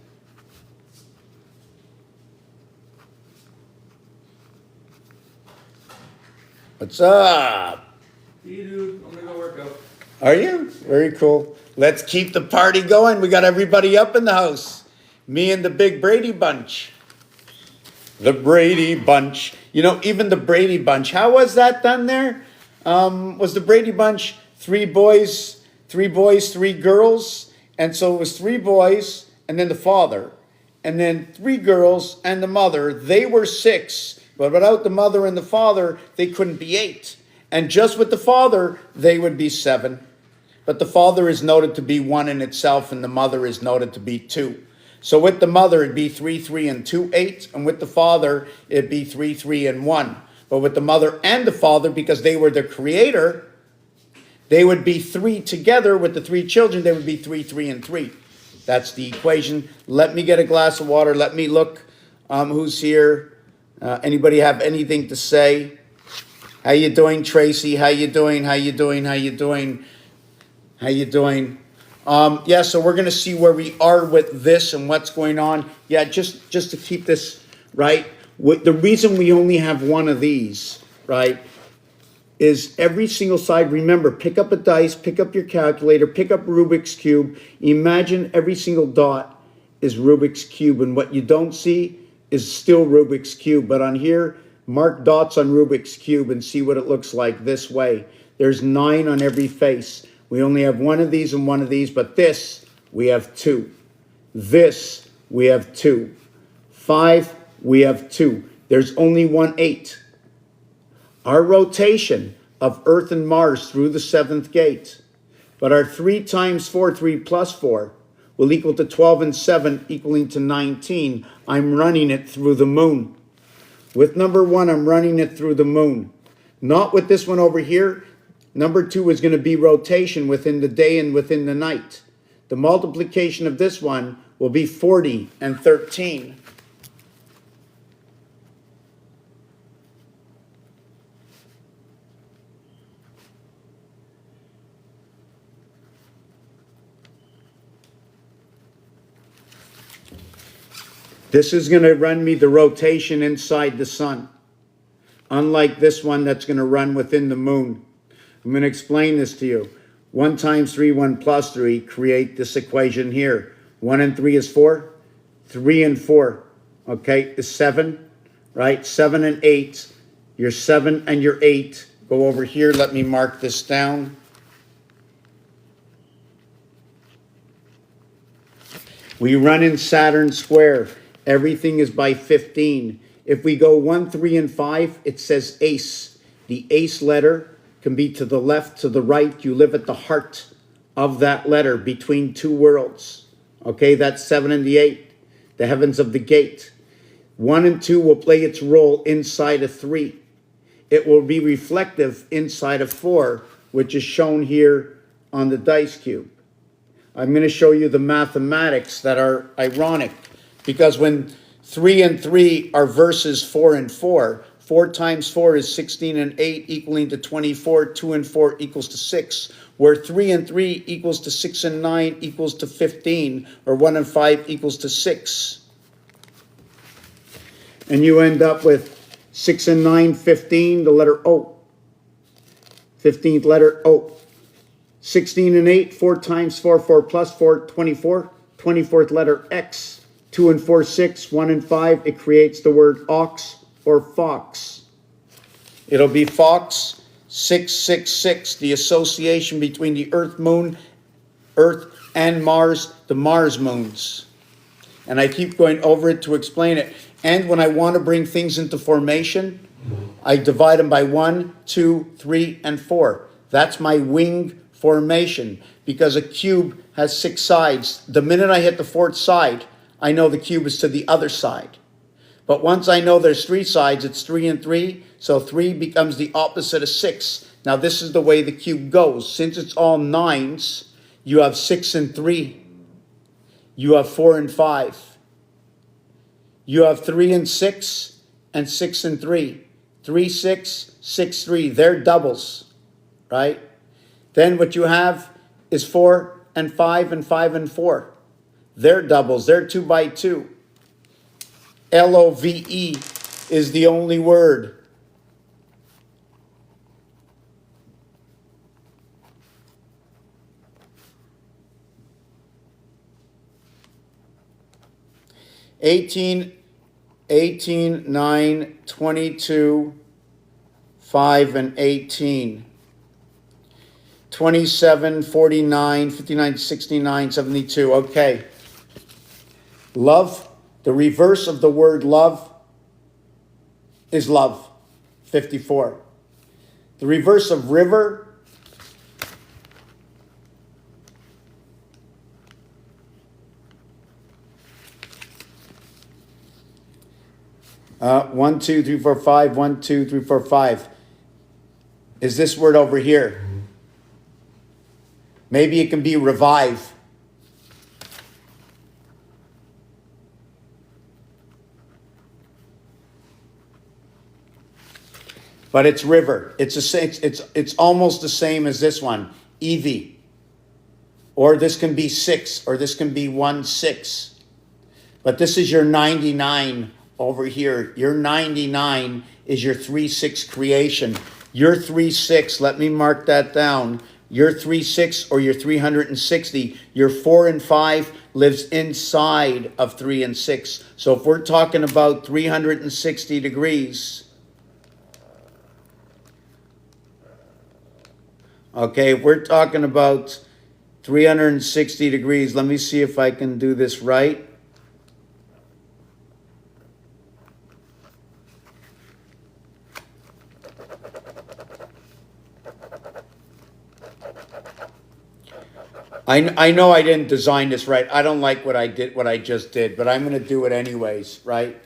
What's up? Hey, dude, I'm gonna go work out. Are you? Very cool. Let's keep the party going. We got everybody up in the house. Me and the big Brady Bunch. The Brady Bunch. You know, even the Brady Bunch. How was that done there? Was the Brady Bunch 3 boys, 3 girls? And so it was 3 boys and then the father. And then 3 girls and the mother. They were 6. But without the mother and the father, they couldn't be 8. And just with the father, they would be 7. But the father is noted to be 1 in itself, and the mother is noted to be 2. So with the mother, it'd be 3, 3, and 2, 8. And with the father, it'd be 3, 3, and 1. But with the mother and the father, because they were the creator, they would be 3 together. With the 3 children, they would be 3, 3, and 3. That's the equation. Let me get a glass of water. Let me look who's here. Anybody have anything to say? How you doing, Tracy? How you doing? How you doing? How you doing? How you doing? Yeah, so we're going to see where we are with this and what's going on. Yeah, just to keep this right. The reason we only have one of these, right, is every single side. Remember, pick up a dice, pick up your calculator, pick up Rubik's Cube. Imagine every single dot is Rubik's Cube, and what you don't see is still Rubik's Cube. But on here, mark dots on Rubik's Cube and see what it looks like this way. There's 9 on every face. We only have one of these and one of these, but this, we have 2. This, we have 2. 5, we have 2. There's only 1 8. Our rotation of Earth and Mars through the 7th gate, but our 3 times 4, 3 plus 4, will equal to 12 and 7, equaling to 19. I'm running it through the moon. With number 1, I'm running it through the moon. Not with this one over here. Number 2 is going to be rotation within the day and within the night. The multiplication of this one will be 40 and 13. This is going to run me the rotation inside the sun, unlike this one that's going to run within the moon. I'm going to explain this to you. 1 times 3, 1 plus 3, create this equation here. 1 and 3 is 4. 3 and 4, okay, is 7, right? 7 and 8. Your 7 and your 8. Go over here. Let me mark this down. We run in Saturn square. Everything is by 15. If we go 1, 3, and 5, it says ace. The ace letter can be to the left, to the right. You live at the heart of that letter between 2 worlds. Okay, that's 7 and the 8, the heavens of the gate. 1 and 2 will play its role inside of 3. It will be reflective inside of 4, which is shown here on the dice cube. I'm going to show you the mathematics that are ironic, because when 3 and 3 are versus 4 and 4, 4 times 4 is 16 and 8 equaling to 24. 2 and 4 equals to 6. Where 3 and 3 equals to 6 and 9 equals to 15. Or 1 and 5 equals to 6. And you end up with 6 and 9, 15, the letter O. 15th letter O. 16 and 8, 4 times 4, 4 plus 4, 24. 24th letter X. 2 and 4, 6, 1 and 5. It creates the word ox or fox. It'll be fox 666, the association between the Earth and Mars, the Mars moons. And I keep going over it to explain it. And when I want to bring things into formation, I divide them by 1, 2, 3, and 4. That's my wing formation, because a cube has 6 sides. The minute I hit the 4th side, I know the cube is to the other side. But once I know there's 3 sides, it's 3 and 3. So 3 becomes the opposite of 6. Now this is the way the cube goes. Since it's all 9s, you have 6 and 3. You have 4 and 5. You have 3 and 6 and 6 and 3. 3, 6, 6, 3. They're doubles, right? Then what you have is 4 and 5 and 5 and 4. They're doubles. They're 2 by 2. L-O-V-E is the only word. Eighteen, 9, 22, 5, and 18. 27, 49, 59, 69, 72. Okay. Love, the reverse of the word love is love. 54. The reverse of river one, two, three, four, five. 1, 2, 3, 4, 5. Is this word over here? Maybe it can be revive. But it's river. It's almost the same as this one, EV. Or this can be 6, or this can be 1, 6. But this is your 99 over here. Your 99 is your 3, 6 creation. Your 3, 6, let me mark that down. Your 3, 6 or your 360. Your 4 and 5 lives inside of 3 and 6. So if we're talking about 360 degrees, okay, if we're talking about 360 degrees, let me see if I can do this right. I know I didn't design this right. I don't like what I just did, but I'm going to do it anyways, right?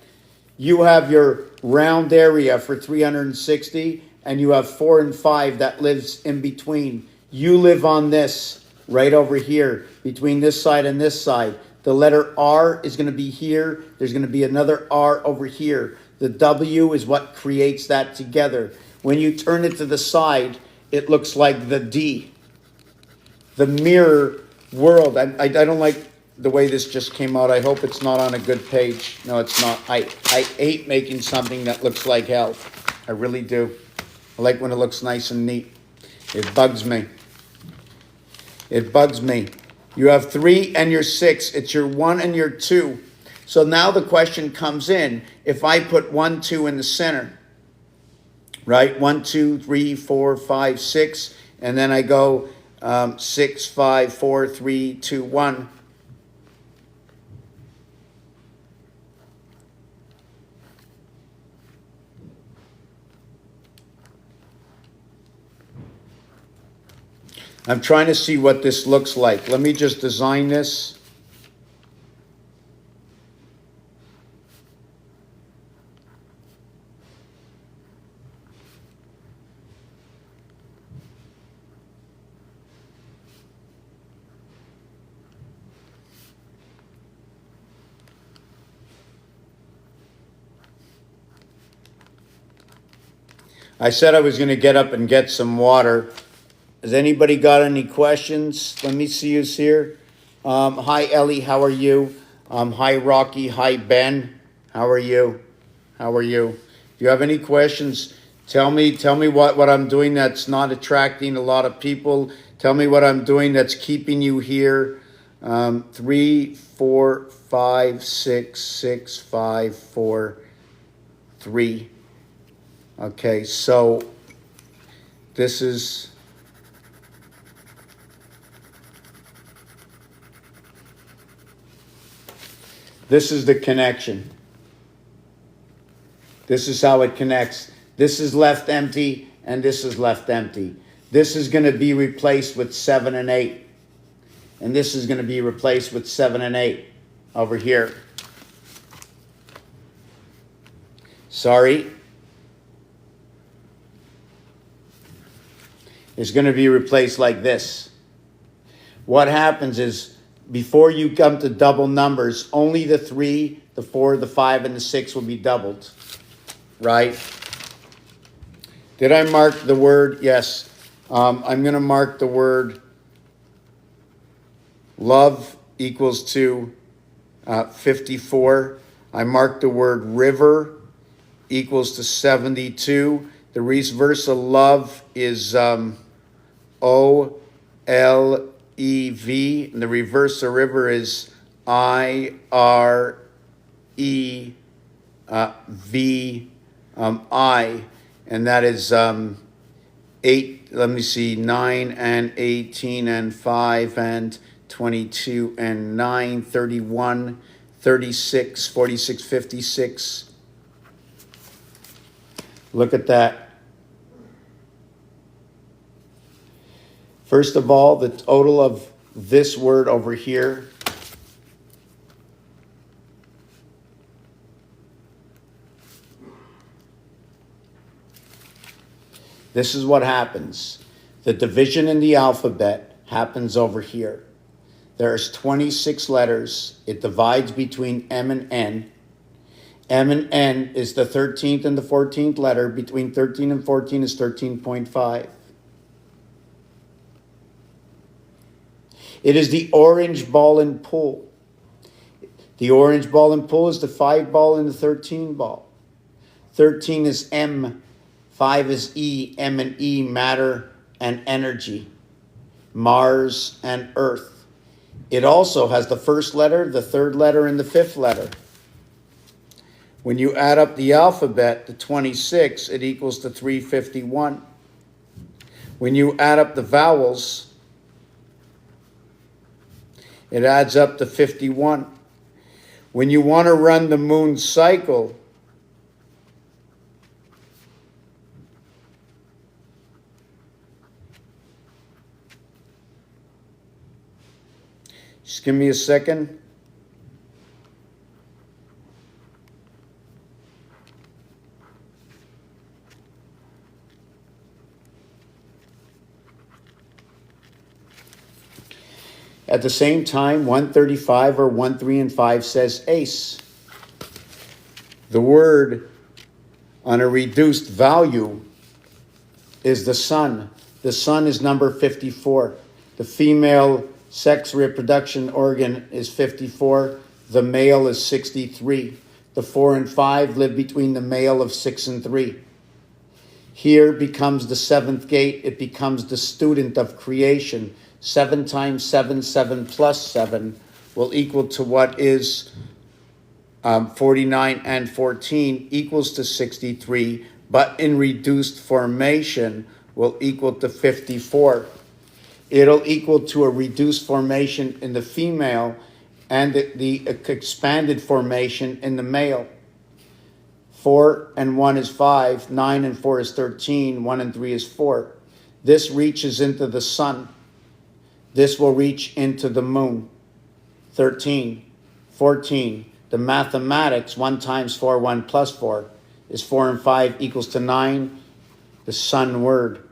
You have your round area for 360, and you have 4 and 5 that lives in between. You live on this right over here, between this side and this side. The letter R is going to be here. There's going to be another R over here. The W is what creates that together. When you turn it to the side, it looks like the D. The mirror world. I don't like the way this just came out. I hope it's not on a good page. No, it's not. I hate making something that looks like hell. I really do. I like when it looks nice and neat. It bugs me. It bugs me. You have 3 and your 6. It's your 1 and your 2. So now the question comes in. If I put 1, 2 in the center, right? 1, 2, 3, 4, 5, 6. And then I go 6, 5, 4, 3, 2, 1. I'm trying to see what this looks like. Let me just design this. I said I was going to get up and get some water. Has anybody got any questions? Let me see who's here. Hi, Ellie. How are you? Hi, Rocky. Hi, Ben. How are you? How are you? If you have any questions, tell me what I'm doing that's not attracting a lot of people. Tell me what I'm doing that's keeping you here. 3, 4, 5, 6, 6, 5, 4, 3. Okay, so this is the connection. This is how it connects. This is left empty, and this is left empty. This is going to be replaced with 7 and 8. And this is going to be replaced with 7 and 8 over here. Sorry. It's going to be replaced like this. What happens is, before you come to double numbers, only the 3, the 4, the 5, and the 6 will be doubled. Right? Did I mark the word? Yes. I'm going to mark the word love equals to 54. I marked the word river equals to 72. The reverse of love is O-L-E-V. And the reverse of river is I-R-E-V-I. And that is 8, let me see, 9 and 18 and 5 and 22 and 9, 31, 36, 46, 56. Look at that. First of all, the total of this word over here this is what happens. The division in the alphabet happens over here. There's 26 letters. It divides between M and N. M and N is the 13th and the 14th letter. Between 13 and 14 is 13.5. It is the orange ball and pool. The orange ball and pool is the 5 ball and the 13 ball. 13 is M. 5 is E. M and E, matter and energy. Mars and Earth. It also has the first letter, the third letter, and the fifth letter. When you add up the alphabet to 26, it equals to 351. When you add up the vowels, it adds up to 51. When you want to run the moon cycle, just give me a second. At the same time, 135 or 1, 3, and 5 says ace. The word on a reduced value is the sun. The sun is number 54. The female sex reproduction organ is 54. The male is 63. The 4 and 5 live between the male of 6 and 3. Here becomes the 7th gate. It becomes the student of creation. 7 times 7, 7 plus 7 will equal to what is 49 and 14 equals to 63, but in reduced formation will equal to 54. It'll equal to a reduced formation in the female and the expanded formation in the male. 4 and 1 is 5, 9 and 4 is 13, 1 and 3 is 4. This reaches into the sun. This will reach into the moon. 13, 14. The mathematics, 1 times 4, 1 plus 4, is 4 and 5 equals to 9. The sun word.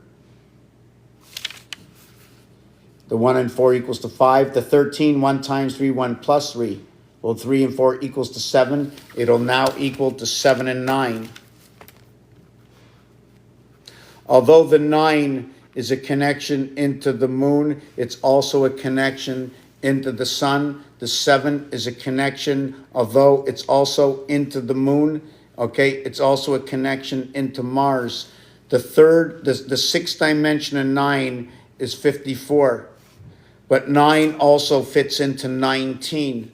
The 1 and 4 equals to 5. The 13, 1 times 3, 1 plus 3. Well, 3 and 4 equals to 7. It'll now equal to 7 and 9. Although the 9 is a connection into the moon, it's also a connection into the sun. The 7 is a connection, although it's also into the moon, Okay, it's also a connection into Mars. The sixth dimension of 9 is 54. But 9 also fits into 19.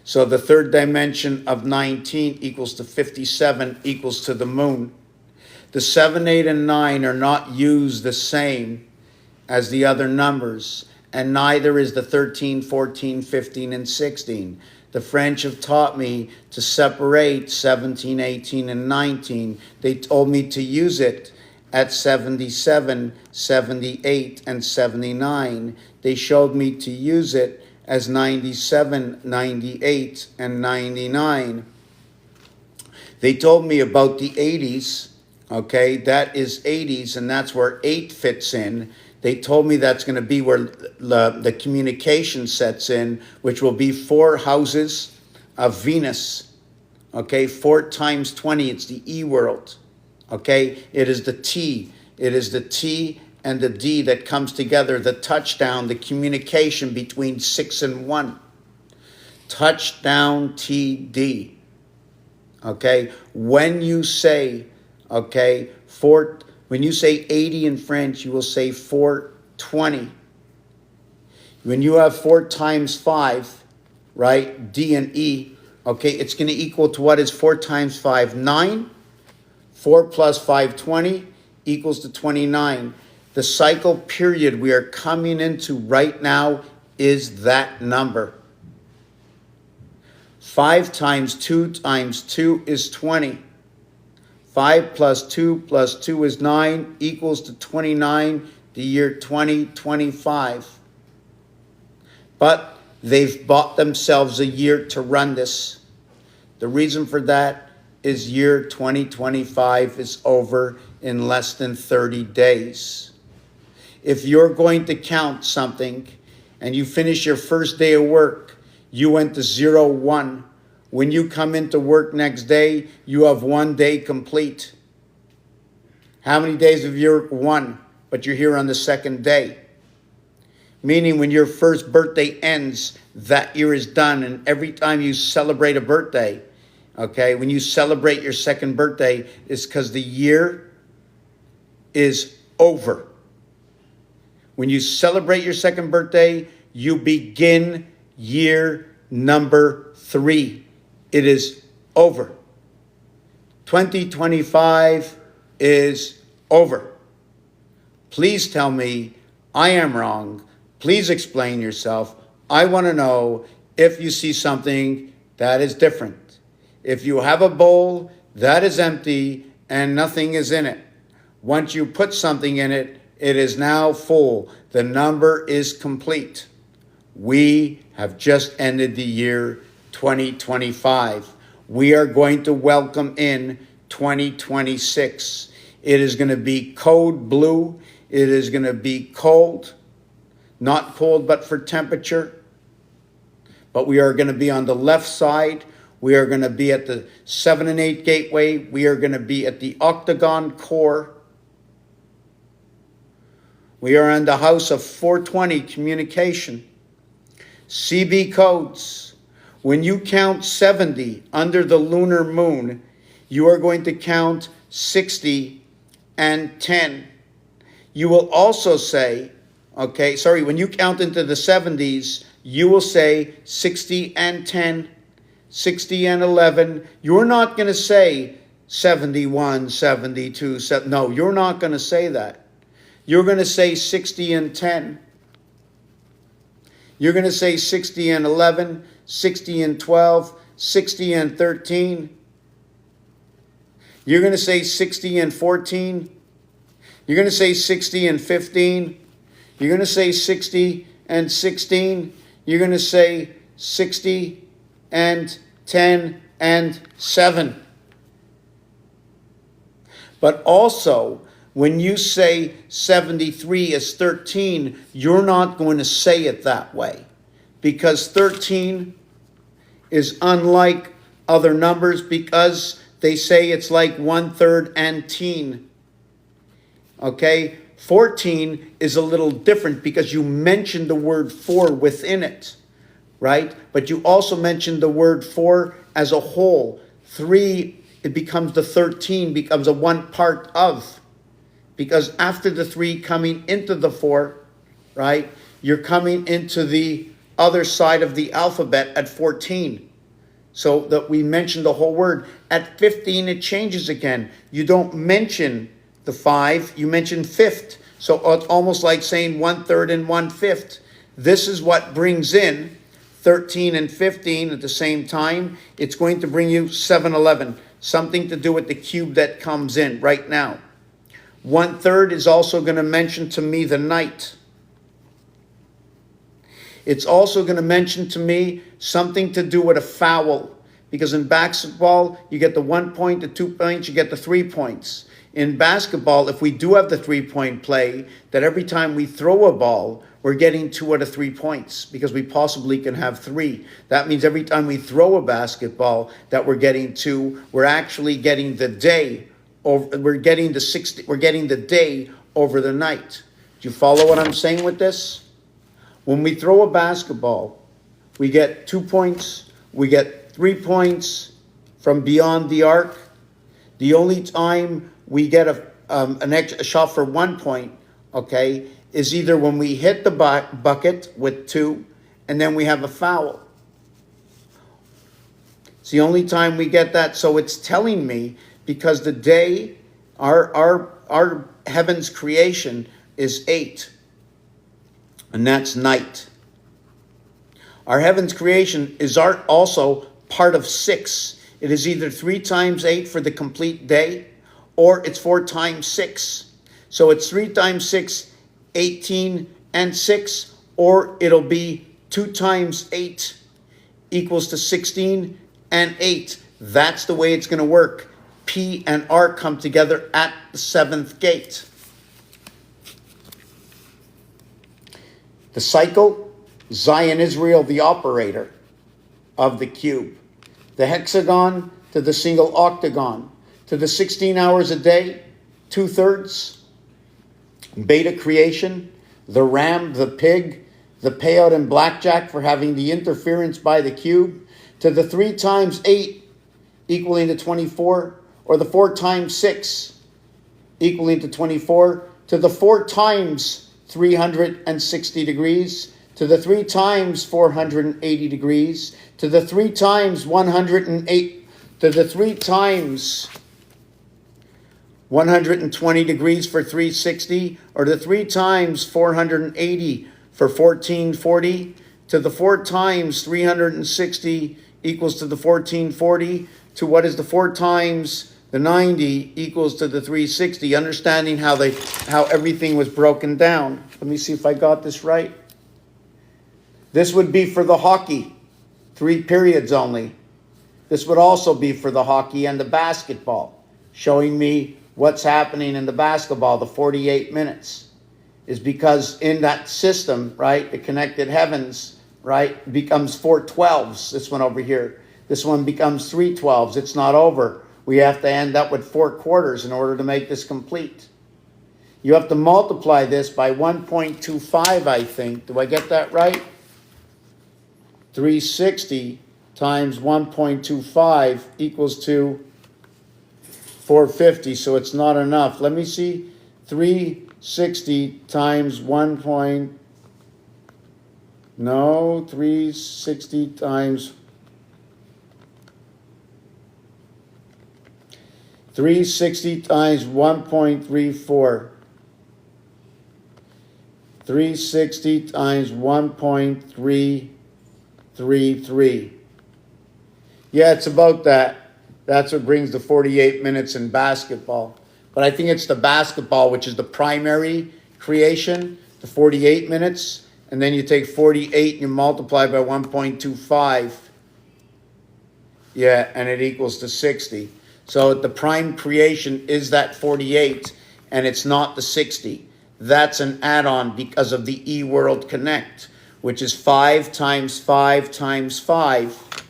So the third dimension of 19 equals to 57 equals to the moon. The 7, 8, and 9 are not used the same as the other numbers, and neither is the 13, 14, 15, and 16. The French have taught me to separate 17, 18, and 19. They told me to use it at 77, 78, and 79. They showed me to use it as 97, 98, and 99. They told me about the 80s. Okay, that is 80s, and that's where 8 fits in. They told me that's going to be where the communication sets in, which will be 4 houses of Venus. Okay, 4 times 20, it's the E world. Okay, it is the T. It is the T and the D that comes together, the touchdown, the communication between 6 and 1. Touchdown TD. Okay, when you say, okay, when you say 80 in French, you will say 420. When you have 4 times 5, right, D and E, okay, it's going to equal to what is 4 times 5? 9. 4 plus 5, 20, equals to 29. The cycle period we are coming into right now is that number. 5 times 2 times 2 is 20. 5 plus 2 plus 2 is 9, equals to 29, the year 2025. But they've bought themselves a year to run this. The reason for that is year 2025 is over in less than 30 days. If you're going to count something and you finish your first day of work, you went to 0, 1. When you come into work next day, you have 1 day complete. How many days of your 1? But you're here on the second day. Meaning when your first birthday ends, that year is done. And every time you celebrate a birthday, okay, when you celebrate your second birthday, it's because the year is over. When you celebrate your second birthday, you begin year number 3. It is over. 2025 is over. Please tell me I am wrong. Please explain yourself. I want to know if you see something that is different. If you have a bowl that is empty and nothing is in it, once you put something in it, it is now full. The number is complete. We have just ended the year 2025. We are going to welcome in 2026. It is going to be code blue. It is going to be cold. Not cold, but for temperature. But we are going to be on the left side. We are going to be at the 7 and 8 gateway. We are going to be at the octagon core. We are in the house of 420 communication. CB codes. When you count 70 under the lunar moon, you are going to count 60 and 10. You will also say, when you count into the 70s, you will say 60 and 10, 60 and 11. You're not going to say 71, 72, no, you're not going to say that. You're going to say 60 and 10. You're going to say 60 and 11, 60 and 12, 60 and 13. You're going to say 60 and 14. You're going to say 60 and 15. You're going to say 60 and 16. You're going to say 60 and 10 and 7. But also, when you say 73 is 13, you're not going to say it that way. Because 13 is unlike other numbers because they say it's like 1/3 and teen. Okay? 14 is a little different because you mentioned the word 4 within it, right? But you also mentioned the word 4 as a whole. 3, it becomes the 13, becomes a 1 part of. Because after the 3 coming into the 4, right, you're coming into the other side of the alphabet at 14. So that we mentioned the whole word. At 15, it changes again. You don't mention the 5, you mention fifth. So it's almost like saying 1/3 and 1/5. This is what brings in 13 and 15 at the same time. It's going to bring you 7/11. Something to do with the cube that comes in right now. 1/3 is also going to mention to me the night. It's also going to mention to me something to do with a foul. Because in basketball, you get the 1 point, the 2 points, you get the 3 points. In basketball, if we do have the 3-point play, that every time we throw a ball, we're getting 2 out of 3 points because we possibly can have 3. That means every time we throw a basketball that we're getting 2, we're actually getting the day, or we're getting the day over the night. Do you follow what I'm saying with this? When we throw a basketball, we get 2 points, we get 3 points from beyond the arc. The only time we get a shot for 1 point, okay, is either when we hit the bucket with 2 and then we have a foul. It's the only time we get that. So it's telling me, because the day, our heaven's creation is 8. And that's night. Our heaven's creation is also part of 6. It is either 3 times 8 for the complete day, or it's 4 times 6. So it's 3 times 6, 18 and 6, or it'll be 2 times 8 equals to 16 and 8. That's the way it's going to work. P and R come together at the 7th gate. The cycle, Zion Israel, the operator of the cube. The hexagon to the single octagon. To the 16 hours a day, 2/3. Beta creation, the ram, the pig, the payout in blackjack for having the interference by the cube. To the 3 times 8 equaling to 24, or the 4 times 6 equaling to 24. To the 4 times 360 degrees, to the 3 times 480 degrees, to the 3 times 108, to the 3 times 120 degrees for 360, or the 3 times 480 for 1440, to the 4 times 360 equals to the 1440, to what is the 4 times the 90 equals to the 360, understanding how everything was broken down. Let me see if I got this right. This would be for the hockey, 3 periods only. This would also be for the hockey and the basketball, showing me what's happening in the basketball, the 48 minutes. Is because in that system, right, the connected heavens, right, becomes 4 12s, this one over here. This one becomes 3 12s. It's not over. We have to end up with 4 quarters in order to make this complete. You have to multiply this by 1.25, I think. Do I get that right? 360 times 1.25 equals to 450, so it's not enough. Let me see. 360 times 360 times 360 times 1.34. 360 times 1.333. Yeah, it's about that. That's what brings the 48 minutes in basketball. But I think it's the basketball, which is the primary creation, the 48 minutes. And then you take 48 and you multiply by 1.25. Yeah, and it equals to 60. So the prime creation is that 48, and it's not the 60. That's an add-on because of the eWorld Connect, which is 5 times 5 times 5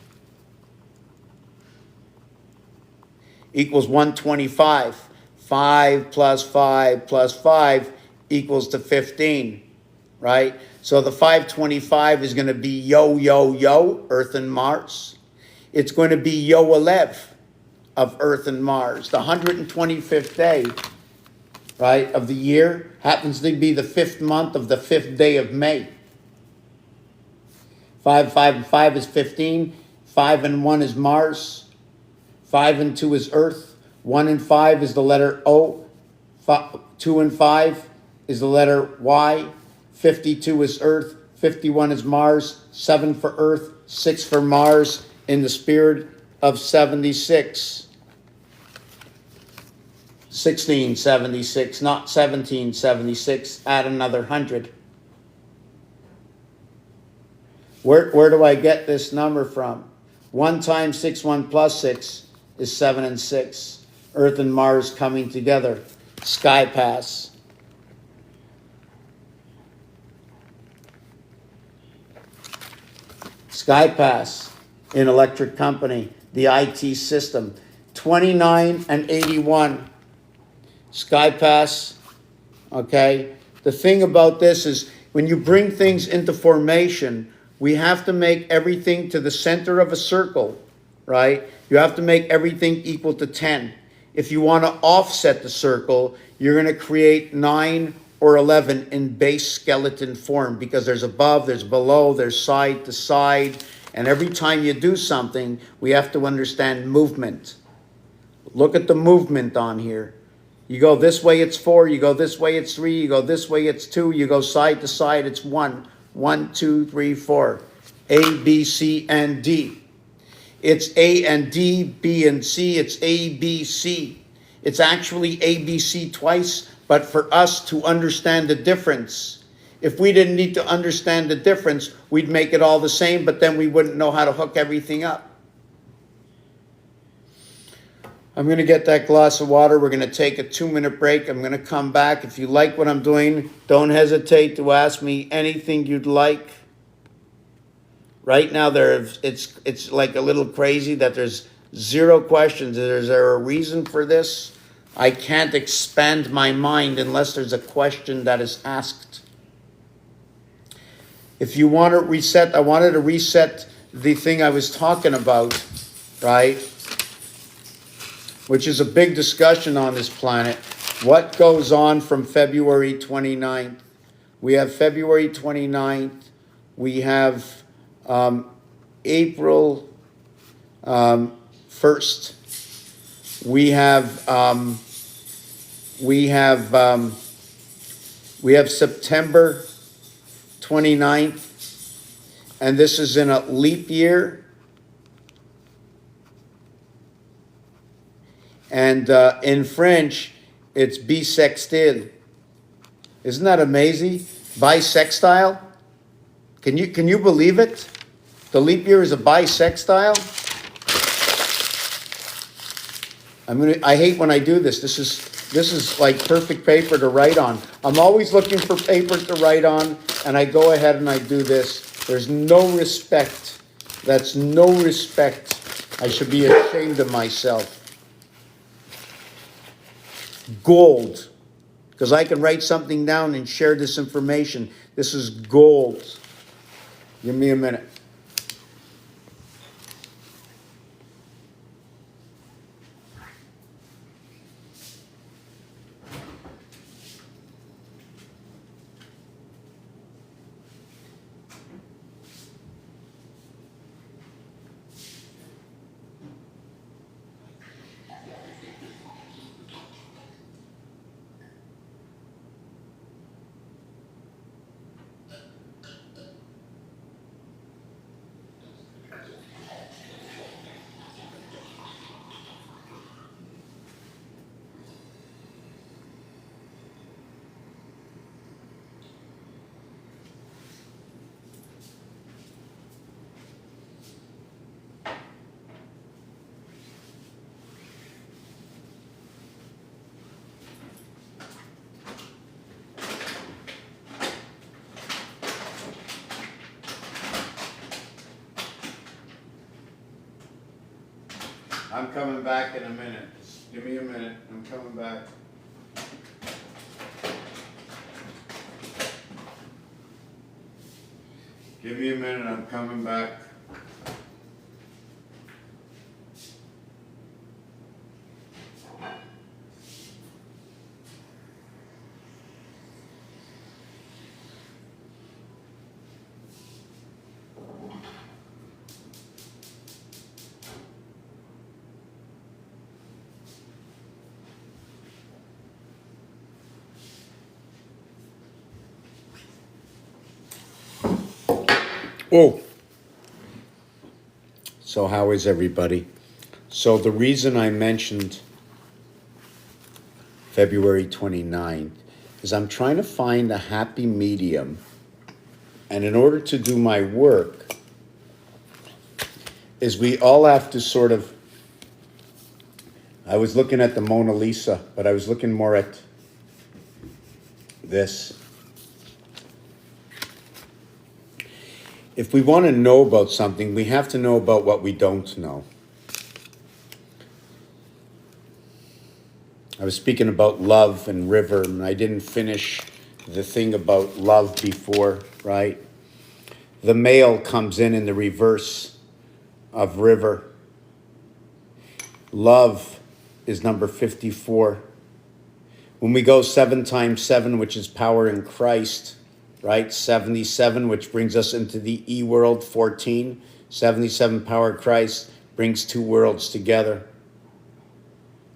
equals 125. 5 plus 5 plus 5 equals to 15, right? So the 525 is going to be Yo, Yo, Yo, Earth and Mars. It's going to be Yo, Alev, of Earth and Mars. The 125th day, right, of the year happens to be the 5th month of the 5th day of May. 5, 5, and 5 is 15. 5 and 1 is Mars. 5 and 2 is Earth. 1 and 5 is the letter O. 2 and 5 is the letter Y. 52 is Earth. 51 is Mars. 7 for Earth. 6 for Mars. In the spirit of 76. 1676, not 1776. Add another 100. Where do I get this number from? 1 times 6, 1 plus 6 is 7 and 6. Earth and Mars coming together. Sky pass. Sky pass in electric company. The IT system. 29 and 81. Sky pass. Okay. The thing about this is when you bring things into formation, we have to make everything to the center of a circle, right? You have to make everything equal to 10. If you want to offset the circle, you're going to create 9 or 11 in base skeleton form because there's above, there's below, there's side to side. And every time you do something, we have to understand movement. Look at the movement on here. You go this way, it's 4. You go this way, it's 3. You go this way, it's 2. You go side to side, it's 1. 1, 2, 3, 4. A, B, C, and D. It's A and D, B and C. It's A, B, C. It's actually A, B, C twice, but for us to understand the difference. If we didn't need to understand the difference, we'd make it all the same, but then we wouldn't know how to hook everything up. I'm going to get that glass of water. We're going to take a 2-minute break. I'm going to come back. If you like what I'm doing, don't hesitate to ask me anything you'd like. Right now, it's like a little crazy that there's 0 questions. Is there a reason for this? I can't expand my mind unless there's a question that is asked. If you want to reset, I wanted to reset the thing I was talking about, right? Which is a big discussion on this planet. What goes on from February 29th? We have February 29th. We have April 1st. We have September 29th. And this is in a leap year. And in French, it's bisextile. Isn't that amazing? Bisextile? Can you believe it? The leap year is a bisextile? I hate when I do this. This is like perfect paper to write on. I'm always looking for paper to write on, and I go ahead and I do this. There's no respect. That's no respect. I should be ashamed of myself. Gold, because I can write something down and share this information. This is gold. Give me a minute. I'm coming back in a minute. Just give me a minute. I'm coming back. Give me a minute. I'm coming back. Oh, so how is everybody? So the reason I mentioned February 29th is I'm trying to find a happy medium. And in order to do my work, is we all have to sort of, I was looking at the Mona Lisa, but I was looking more at this. If we want to know about something, we have to know about what we don't know. I was speaking about love and river, and I didn't finish the thing about love before, right? The male comes in the reverse of river. Love is number 54. When we go 7 times 7, which is power in Christ, right? 77, which brings us into the E world, 14. 77 power Christ brings 2 worlds together.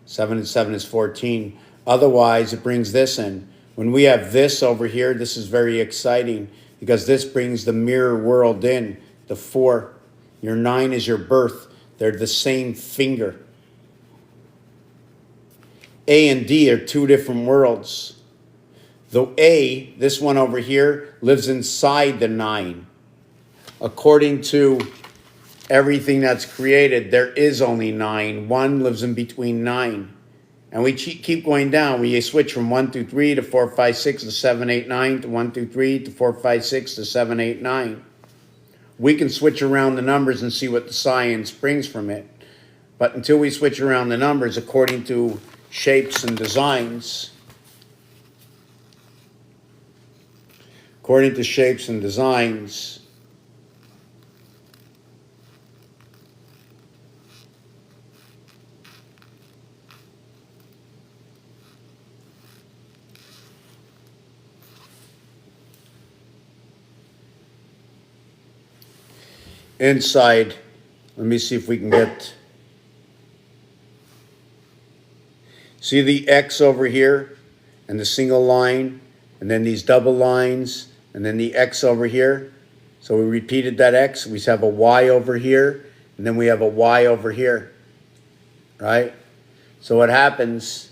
7 and 7 is 14. Otherwise, it brings this in. When we have this over here, this is very exciting because this brings the mirror world in, the 4. Your 9 is your birth. They're the same finger. A and D are 2 different worlds. The A, this one over here, lives inside the 9. According to everything that's created, there is only 9. 1 lives in between 9. And we keep going down. We switch from 1 through 3 to 4, 5, 6 to 7, 8, 9 to 1 through 3 to 4, 5, 6 to 7, 8, 9. We can switch around the numbers and see what the science brings from it. But until we switch around the numbers according to shapes and designs, inside, let me see if we can get, see the X over here and the single line and then these double lines and then the X over here. So we repeated that X. We have a Y over here and then we have a Y over here, right? So what happens,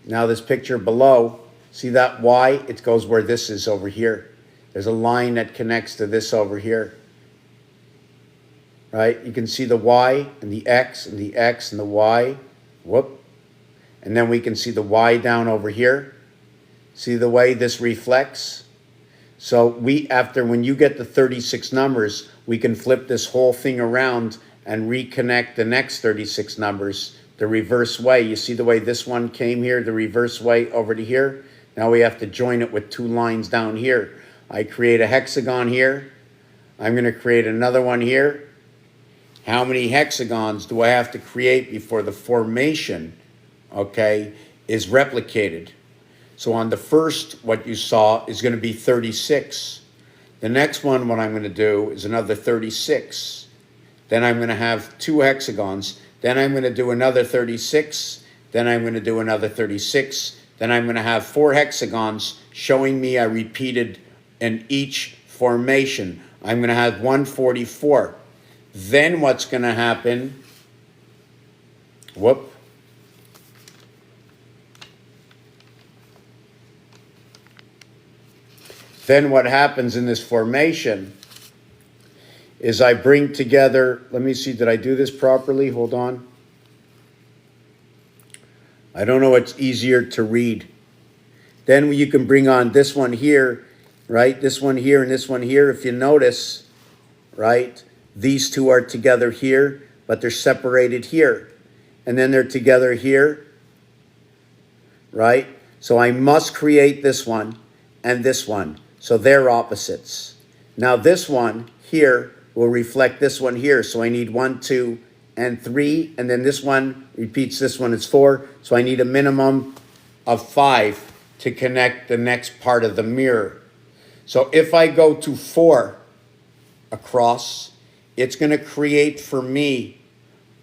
now this picture below, see that Y? It goes where this is over here. There's a line that connects to this over here. Right? You can see the Y and the X and the X and the Y. Whoop. And then we can see the Y down over here. See the way this reflects? So when you get the 36 numbers, we can flip this whole thing around and reconnect the next 36 numbers the reverse way. You see the way this one came here, the reverse way over to here? Now we have to join it with 2 lines down here. I create a hexagon here. I'm going to create another one here. How many hexagons do I have to create before the formation, okay, is replicated? So on the first, what you saw is going to be 36. The next one, what I'm going to do is another 36. Then I'm going to have 2 hexagons. Then I'm going to do another 36. Then I'm going to do another 36. Then I'm going to have 4 hexagons showing me I repeated in each formation. I'm going to have 144. Then what's going to happen, whoop, then what happens in this formation is I bring together, let me see, did I do this properly? Hold on. I don't know what's easier to read. Then you can bring on this one here, right? This one here and this one here. If you notice, right? These 2 are together here, but they're separated here. And then they're together here, right? So I must create this one and this one. So they're opposites. Now this one here will reflect this one here. So I need 1, 2, and 3. And then this one repeats this one. It's 4. So I need a minimum of 5 to connect the next part of the mirror. So if I go to 4 across, it's going to create for me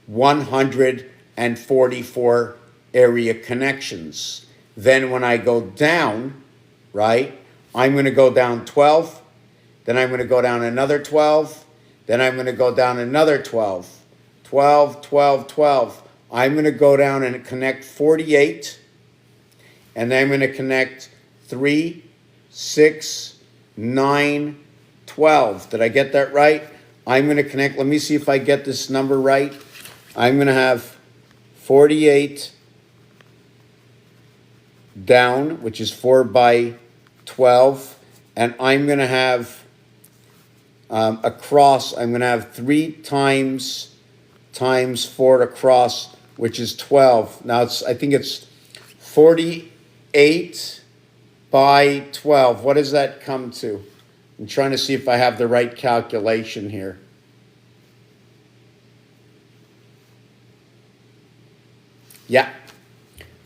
144 area connections. Then when I go down, right, I'm going to go down 12. Then I'm going to go down another 12. Then I'm going to go down another 12. 12, 12, 12. I'm going to go down and connect 48. And then I'm going to connect 3, 6, 9, 12. Did I get that right? I'm going to connect. Let me see if I get this number right. I'm going to have 48 down, which is 4 by 12. And I'm going to have across, I'm going to have 3 times 4 across, which is 12. Now, I think it's 48 by 12. What does that come to? I'm trying to see if I have the right calculation here. Yeah.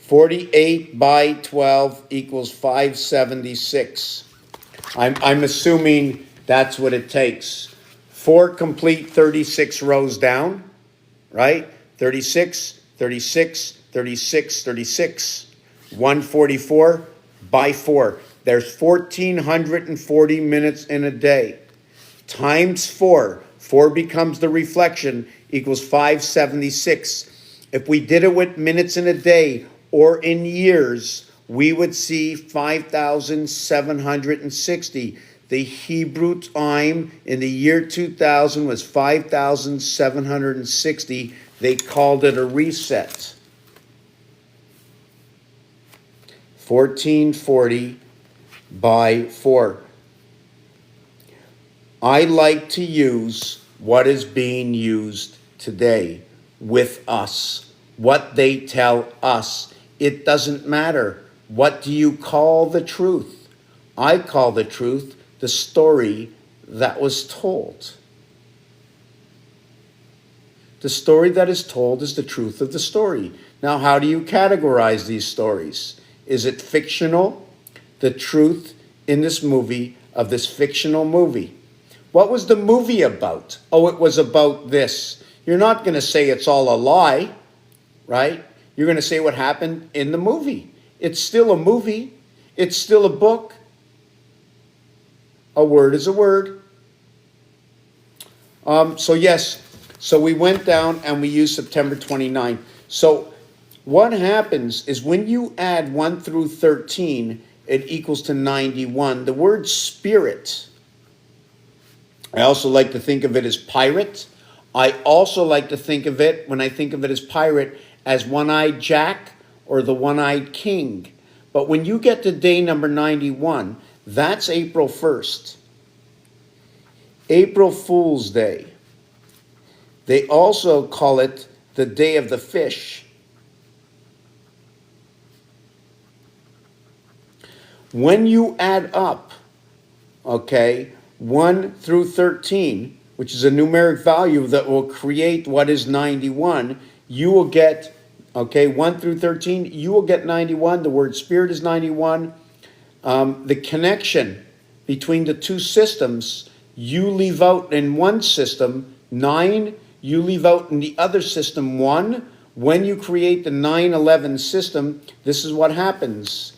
48 by 12 equals 576. I'm assuming that's what it takes. 4 complete 36 rows down, right? 36, 36, 36, 36. 144 by 4. There's 1,440 minutes in a day. Times 4. 4 becomes the reflection, equals 576. If we did it with minutes in a day or in years, we would see 5,760. The Hebrew time in the year 2000 was 5,760. They called it a reset. 1440 by 4. I like to use what is being used today with us, what they tell us. It doesn't matter. What do you call the truth? I call the truth the story that was told. The story that is told is the truth of the story. Now, how do you categorize these stories? Is it fictional? The truth in this movie, of this fictional movie. What was the movie about? Oh, it was about this. You're not going to say it's all a lie, right? You're going to say what happened in the movie. It's still a movie. It's still a book. A word is a word. So yes, so we went down and we used September 29. So what happens is when you add 1 through 13, it equals to 91. The word spirit, I also like to think of it as pirate. I also like to think of it, when I think of it as pirate, as one-eyed Jack or the one-eyed king. But when you get to day number 91, that's April 1st. April Fool's Day. They also call it the Day of the Fish. When you add up, okay, 1 through 13, which is a numeric value that will create what is 91, you will get, okay, 1 through 13, you will get 91. The word spirit is 91. The connection between the two systems, you leave out in one system 9, you leave out in the other system 1. When you create the 9-11 system, this is what happens.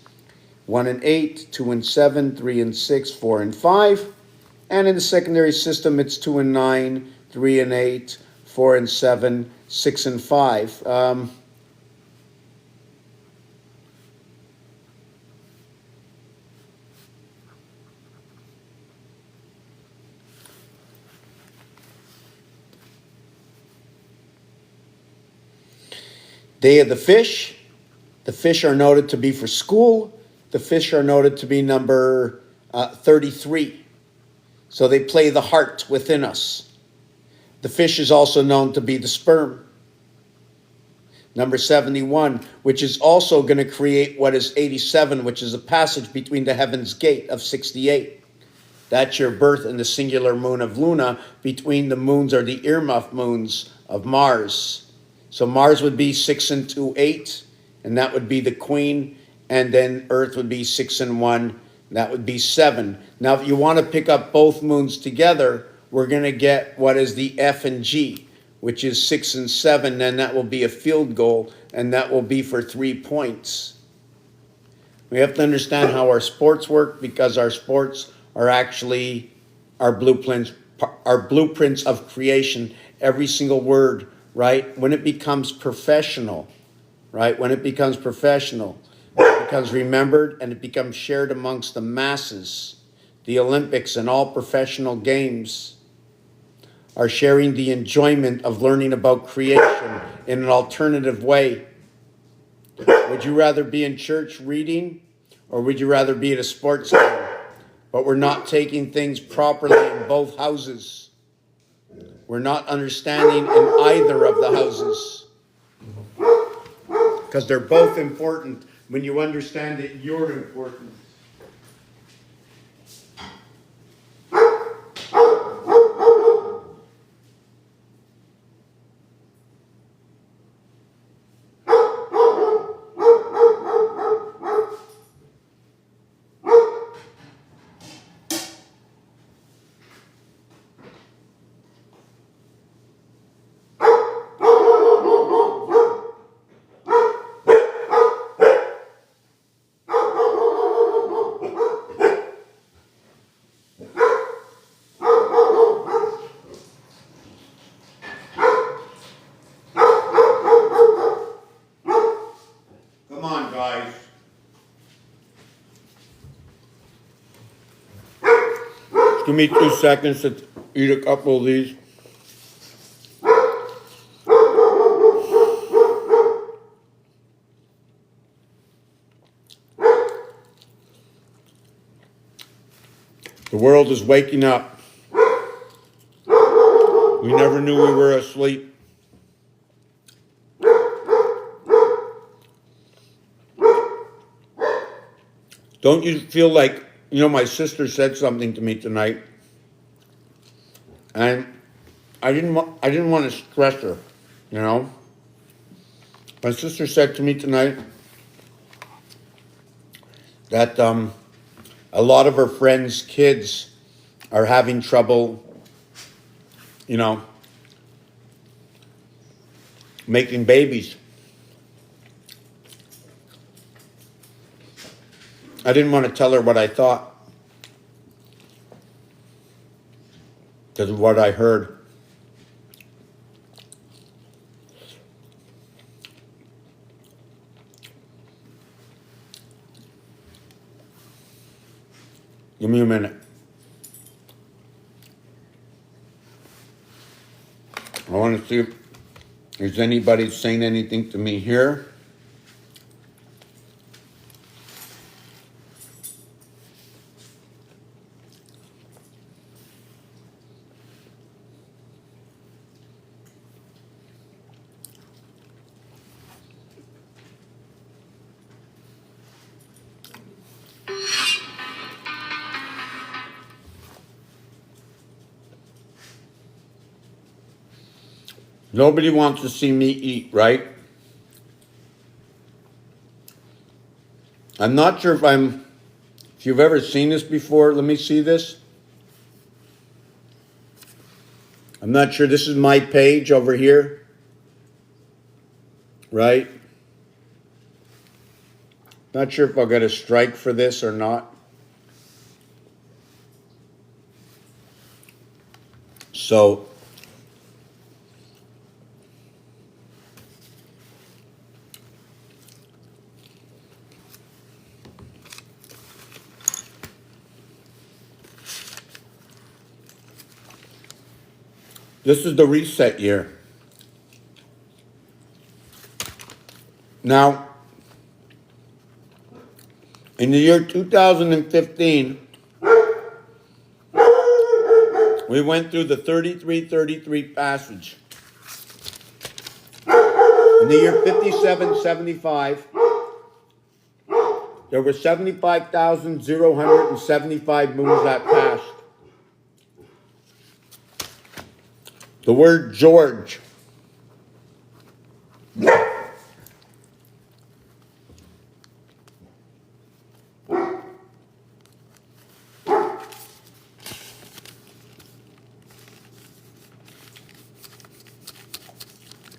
1 and 8, 2 and 7, 3 and 6, 4 and 5. And in the secondary system, it's 2 and 9, 3 and 8, 4 and 7, 6 and 5. Day of the Fish. The fish are noted to be for school. The fish are noted to be number 33. So they play the heart within us. The fish is also known to be the sperm. Number 71, which is also going to create what is 87, which is a passage between the heaven's gate of 68. That's your birth in the singular moon of Luna. Between the moons are the earmuff moons of Mars. So Mars would be 6 and 2, 8, and that would be the queen. And then Earth would be 6 and 1, that would be 7. Now, if you want to pick up both moons together, we're going to get what is the F and G, which is 6 and 7, and that will be a field goal, and that will be for 3 points. We have to understand how our sports work, because our sports are actually our blueprints our blueprints of creation, every single word, right? When it becomes professional, right? When it becomes professional, it becomes remembered and it becomes shared amongst the masses. The Olympics and all professional games are sharing the enjoyment of learning about creation in an alternative way. Would you rather be in church reading, or would you rather be at a sports game? But we're not taking things properly in both houses. We're not understanding in either of the houses. Because they're both important. When you understand it, you're important. Come on, guys. Give me 2 seconds to eat a couple of these. The world is waking up. We never knew we were asleep. Don't you feel like, my sister said something to me tonight, and I didn't want to stress her, My sister said to me tonight that a lot of her friends' kids are having trouble, making babies. I didn't want to tell her what I thought because of what I heard. Give me a minute. I want to see if there's anybody saying anything to me here. Nobody wants to see me eat, right? I'm not sure if you've ever seen this before. Let me see this. I'm not sure. This is my page over here, right? Not sure if I'll get a strike for this or not. So, this is the reset year. Now, in the year 2015, we went through the 3333 passage. In the year 5775, there were 75,075 moons that passed. The word George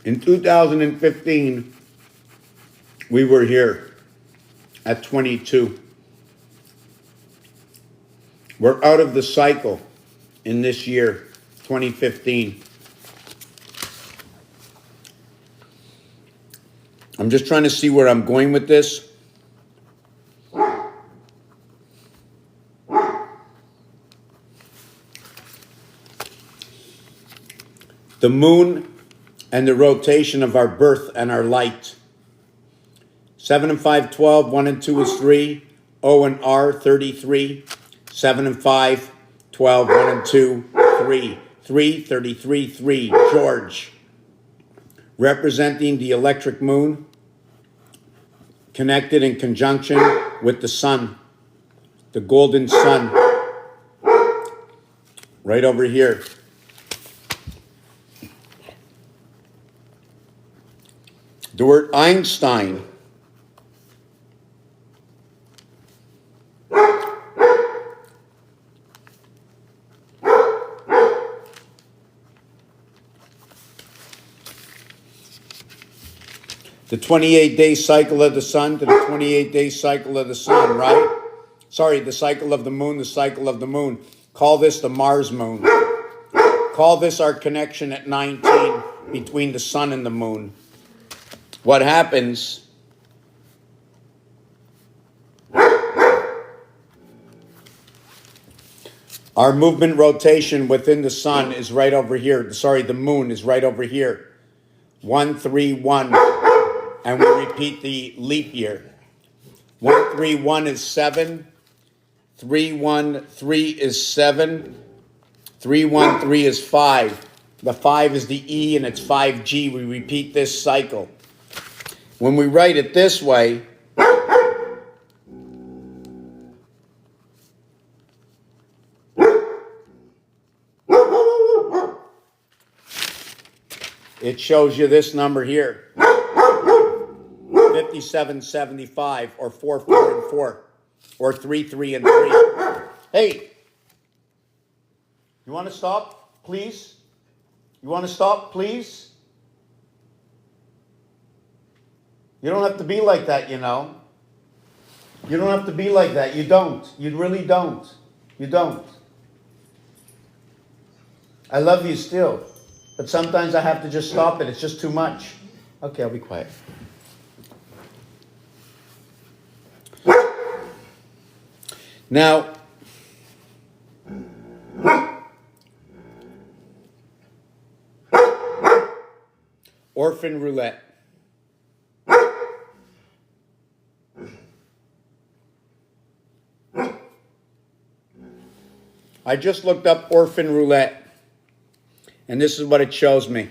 in 2015, we were here at 22. We're out of the cycle in this year. 2015. I'm just trying to see where I'm going with this. The moon and the rotation of our birth and our light. 7 and 5, 12. 1 and 2 is 3. O and R, 33. 7 and 5, 12. 1 and 2, 3. 3, 33, 3. George. Representing the electric moon, connected in conjunction with the sun, the golden sun, right over here. The word Einstein. The 28-day cycle of the sun to the 28-day cycle of the sun, right? Sorry, the cycle of the moon, the cycle of the moon. Call this the Mars moon. Call this our connection at 19 between the sun and the moon. What happens? Our movement rotation within the sun is right over here. Sorry, the moon is right over here. 1, 3, 1. And we repeat the leap year. 1, 3, 1 is 7. 3, 1, 3 is 7. 3, 1, 3 is 5. The 5 is the E and it's 5G. We repeat this cycle. When we write it this way, it shows you this number here. 5775 or 4, 4, and 4 or 3, 3, and 3. Hey, you want to stop, please? You want to stop, please? You don't have to be like that, you know. You don't have to be like that. You don't. You really don't. You don't. I love you still, but sometimes I have to just stop it. It's just too much. Okay, I'll be quiet. Now, orphan roulette. I just looked up orphan roulette, and this is what it shows me.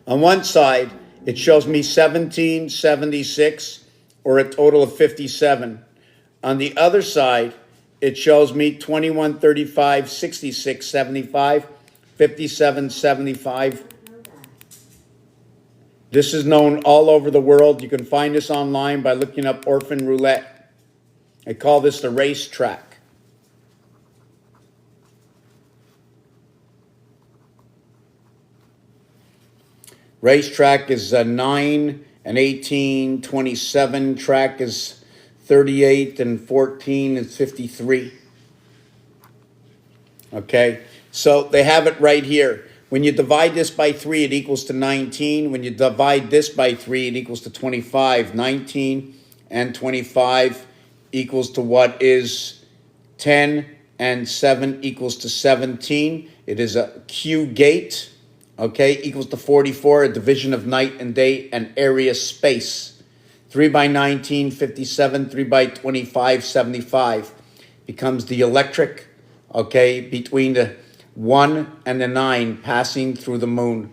On one side, it shows me 1776, or a total of 57. On the other side, it shows me 21, 35, 66, 75, 57, 75. This is known all over the world. You can find this online by looking up orphan roulette. I call this the racetrack. Racetrack is 9 and 18, 27. Track is 38 and 14 and 53. Okay, so they have it right here. When you divide this by 3, it equals to 19. When you divide this by 3, it equals to 25. 19 and 25 equals to what is 10, and 7 equals to 17. It is a Q gate, okay, equals to 44, a division of night and day and area space. 3 by 19, 57, 3 by 25, 75. Becomes the electric, okay, between the 1 and the 9 passing through the moon.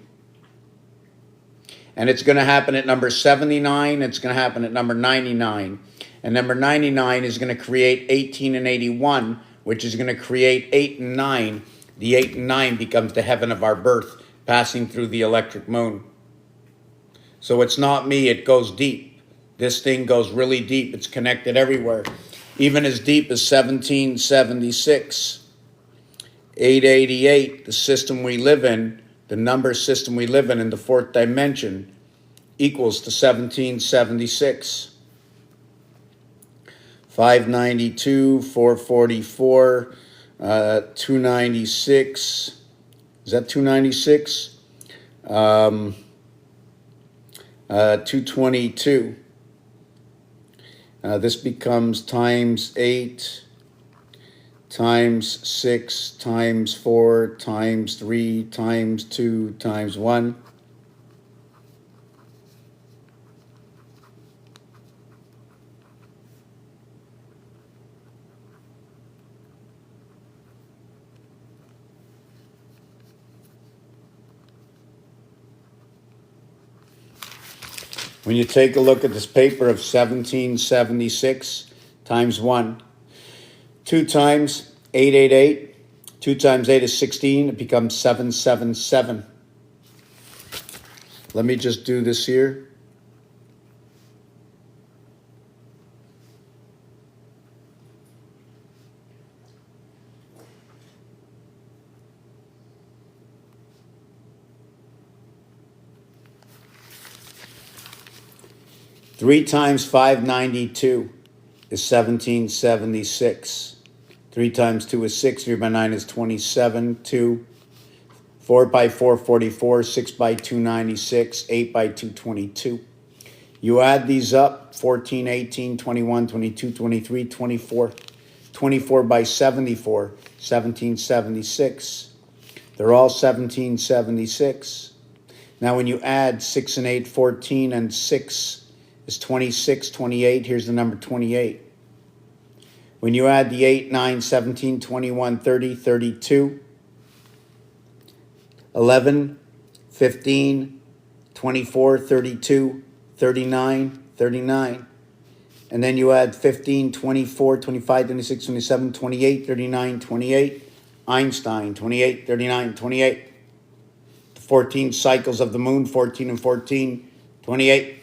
And it's going to happen at number 79. It's going to happen at number 99. And number 99 is going to create 18 and 81, which is going to create 8 and 9. The 8 and 9 becomes the heaven of our birth, passing through the electric moon. So it's not me, it goes deep. This thing goes really deep. It's connected everywhere. Even as deep as 1776. 888, the system we live in, the number system we live in the fourth dimension, equals to 1776. 592, 444, 296. Is that 296? 222. This becomes times 8 times 6 times 4 times 3 times 2 times 1. When you take a look at this paper of 1776 times 1, 2 times 888, 2 times 8 is 16, it becomes 777. Let me just do this here. Three times 592 is 1776. 3 times 2 is 6. 3 by 9 is 27. 2. 4 by 4, 44. 6 by 2, 96. 8 by 2, 22. You add these up. 14, 18, 21, 22, 23, 24. 24 by 74, 1776. They're all 1776. Now when you add 6 and 8, 14, and 6 is 26, 28. Here's the number 28. When you add the 8, 9, 17, 21, 30, 32, 11, 15, 24, 32, 39, 39. And then you add 15, 24, 25, 26, 27, 28, 39, 28. Einstein, 28, 39, 28. The 14 cycles of the moon, 14 and 14, 28.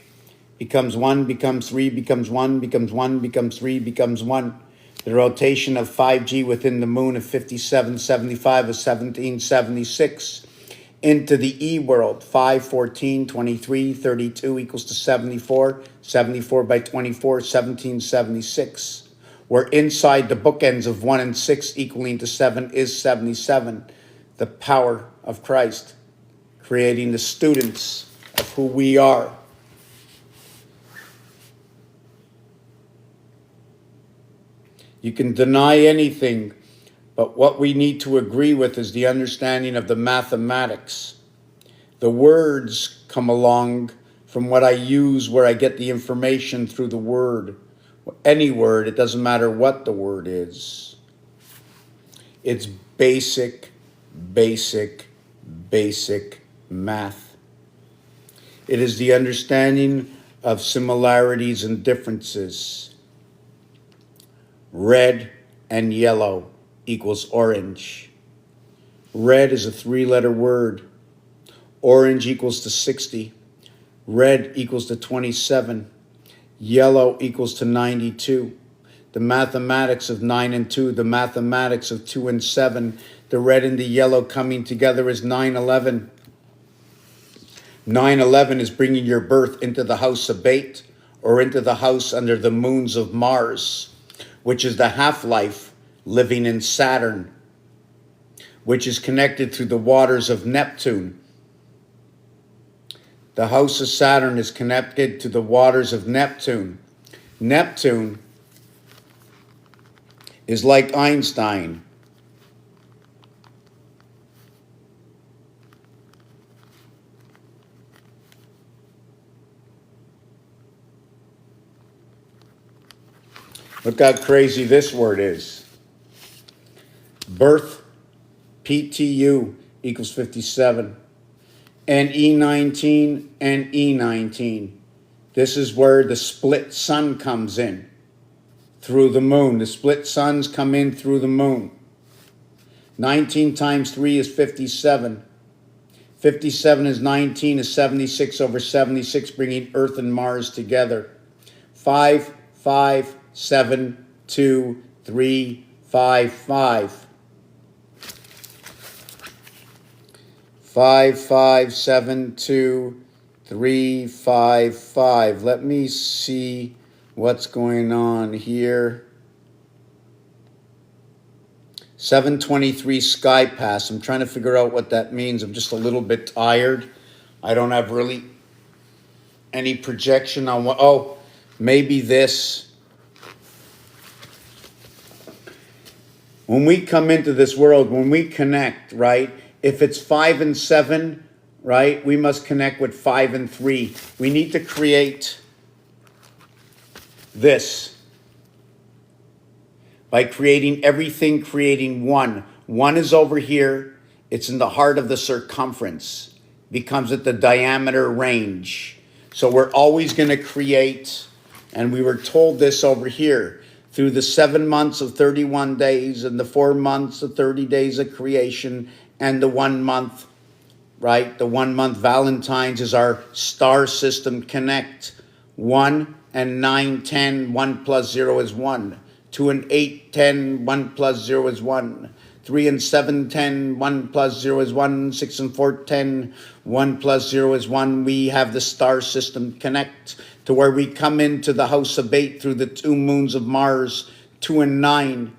Becomes 1, becomes 3, becomes 1, becomes 1, becomes 3, becomes 1. The rotation of 5G within the moon of 5775 is 1776. Into the E world, 5, 14, 23, 32 equals to 74. 74 by 24, 1776. We're inside the bookends of 1 and 6 equaling to 7 is 77. The power of Christ, creating the students of who we are. You can deny anything, but what we need to agree with is the understanding of the mathematics. The words come along from what I use, where I get the information through the word. Any word, it doesn't matter what the word is. It's basic math. It is the understanding of similarities and differences. Red and yellow equals orange. Red is a 3-letter word. Orange equals to 60. Red equals to 27. Yellow equals to 92. The mathematics of 9 and 2, the mathematics of 2 and 7, the red and the yellow coming together is 9/11. 9/11 is bringing your birth into the house of Bate, or into the house under the moons of Mars, which is the half-life living in Saturn, which is connected through the waters of Neptune. The house of Saturn is connected to the waters of Neptune. Neptune is like Einstein. Look how crazy this word is. Birth, PTU, equals 57. And E19 and E19. This is where the split sun comes in. Through the moon. The split suns come in through the moon. 19 times 3 is 57. 57 is 19 is 76 over 76, bringing Earth and Mars together. 5, 5, 7, 2, 3, 5, 5. 5, 5, 7, 2, 3, 5, 5. Let me see what's going on here. 723 Sky Pass. I'm trying to figure out what that means. I'm just a little bit tired. I don't have really any projection on what, oh, maybe this. When we come into this world, when we connect, right? If it's 5 and 7, right? We must connect with 5 and 3. We need to create this by creating everything, creating one. One is over here. It's in the heart of the circumference. Becomes at the diameter range. So we're always going to create, and we were told this over here, through the 7 months of 31 days and the 4 months of 30 days of creation and the 1 month, right? The 1 month Valentine's is our star system connect. 1 and 9, 10, 1 plus 0 is 1. 2 and 8, 10, 1 plus 0 is 1. 3 and 7, 10, 1 plus 0 is 1. 6 and 4, 10, 1 plus 0 is 1. We have the star system connect to where we come into the house of 8 through the 2 moons of Mars, 2 and 9.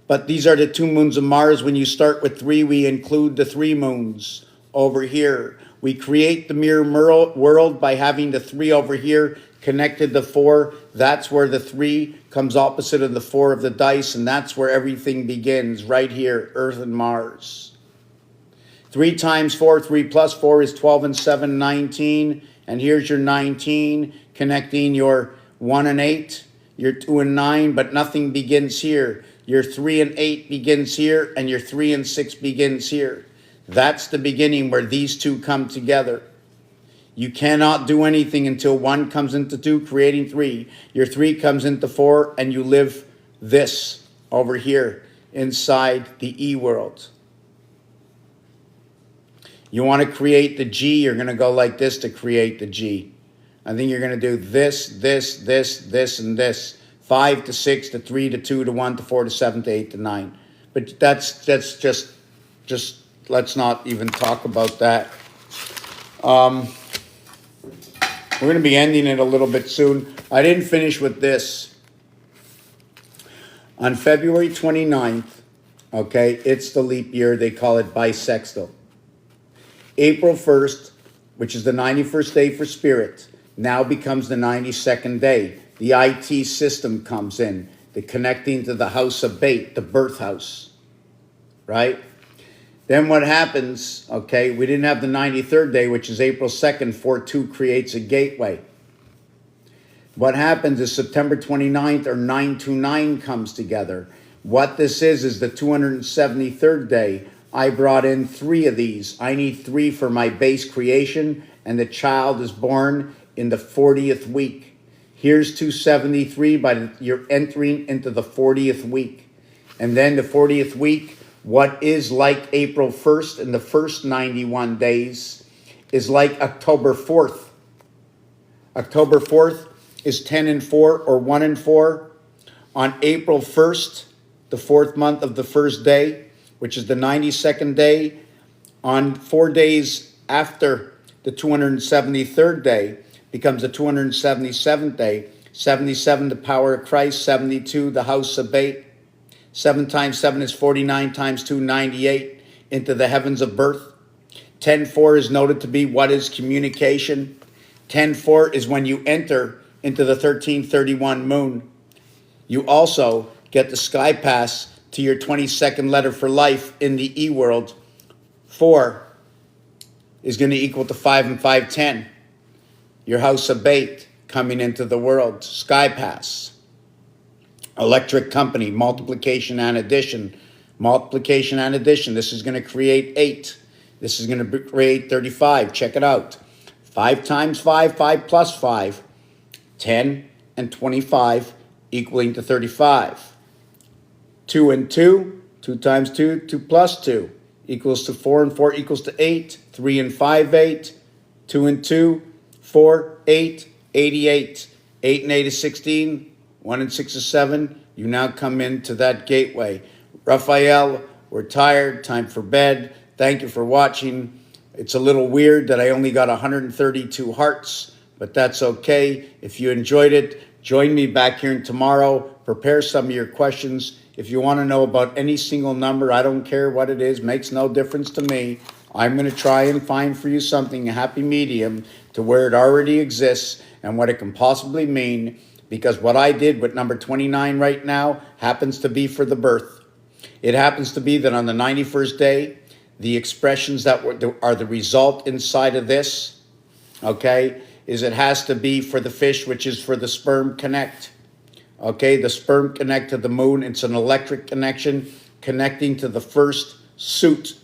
But these are the 2 moons of Mars. When you start with 3, we include the 3 moons over here. We create the mirror world by having the 3 over here connected to 4. That's where the 3 comes opposite of the 4 of the dice, and that's where everything begins, right here, Earth and Mars. 3 times 4, 3 plus 4 is 12 and 7, 19. And here's your 19, connecting your 1 and 8, your 2 and 9, but nothing begins here. Your 3 and 8 begins here, and your 3 and 6 begins here. That's the beginning where these 2 come together. You cannot do anything until 1 comes into 2, creating 3. Your 3 comes into 4, and you live this over here inside the E world. You want to create the G, you're going to go like this to create the G. I think you're going to do this, this, this, this, and this. 5 to 6 to 3 to 2 to 1 to 4 to 7 to 8 to 9. But that's just let's not even talk about that. We're going to be ending it a little bit soon. I didn't finish with this. On February 29th, okay, it's the leap year. They call it bisextile. April 1st, which is the 91st day for spirit, now becomes the 92nd day. The IT system comes in, the connecting to the house of Bait, the birth house, right? Then what happens, okay, we didn't have the 93rd day, which is April 2nd, 4-2 creates a gateway. What happens is September 29th or 929 comes together. What this is the 273rd day. I brought in 3 of these. I need 3 for my base creation, and the child is born in the 40th week. Here's 273, but you're entering into the 40th week. And then the 40th week, what is like April 1st in the first 91 days is like October 4th. October 4th is 10 and 4 or 1 and 4. On April 1st, the 4th month of the first day, which is the 92nd day, on 4 days after the 273rd day, becomes the 277th day. 77, the power of Christ. 72, the house of Bait. 7 times 7 is 49, times 2, 98, into the heavens of birth. 10-4 is noted to be what is communication. 10-4 is when you enter into the 1331 moon. You also get the sky pass to your 22nd letter for life in the E world. 4 is going to equal to 5 and 5, 10. Your house of Bait coming into the world. Sky pass. Electric company, multiplication and addition. Multiplication and addition. This is going to create 8. This is going to create 35. Check it out. 5 times 5, 5 plus 5. 10 and 25 equaling to 35. 2 and 2, 2 times 2, 2 plus 2, equals to 4, and 4 equals to 8. 3 and 5, 8. 2 and 2, 4, 8, 88. 8 and 8 is 16. 1 and 6 is 7. You now come into that gateway. Raphael, we're tired. Time for bed. Thank you for watching. It's a little weird that I only got 132 hearts, but that's okay. If you enjoyed it, join me back here tomorrow. prepare some of your questions. If you want to know about any single number, I don't care what it is, makes no difference to me. I'm going to try and find for you something, a happy medium, to where it already exists and what it can possibly mean, because what I did with number 29 right now happens to be for the birth. It happens to be that on the 91st day, the expressions that are the result inside of this, okay, is it has to be for the fish, which is for the sperm connect. Okay, the sperm connect to the moon. It's an electric connection connecting to the first suit.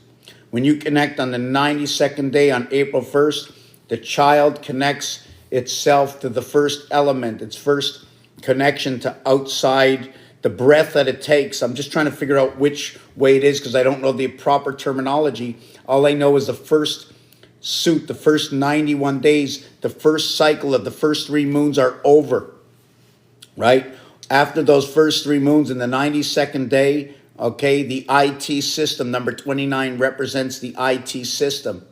When you connect on the 92nd day on April 1st, the child connects itself to the first element, its first connection to outside, the breath that it takes. I'm just trying to figure out which way it is because I don't know the proper terminology. All I know is the first suit, the first 91 days, the first cycle of the first 3 moons are over, right? After those first 3 moons in the 92nd day, okay, the IT system, number 29 represents the IT system,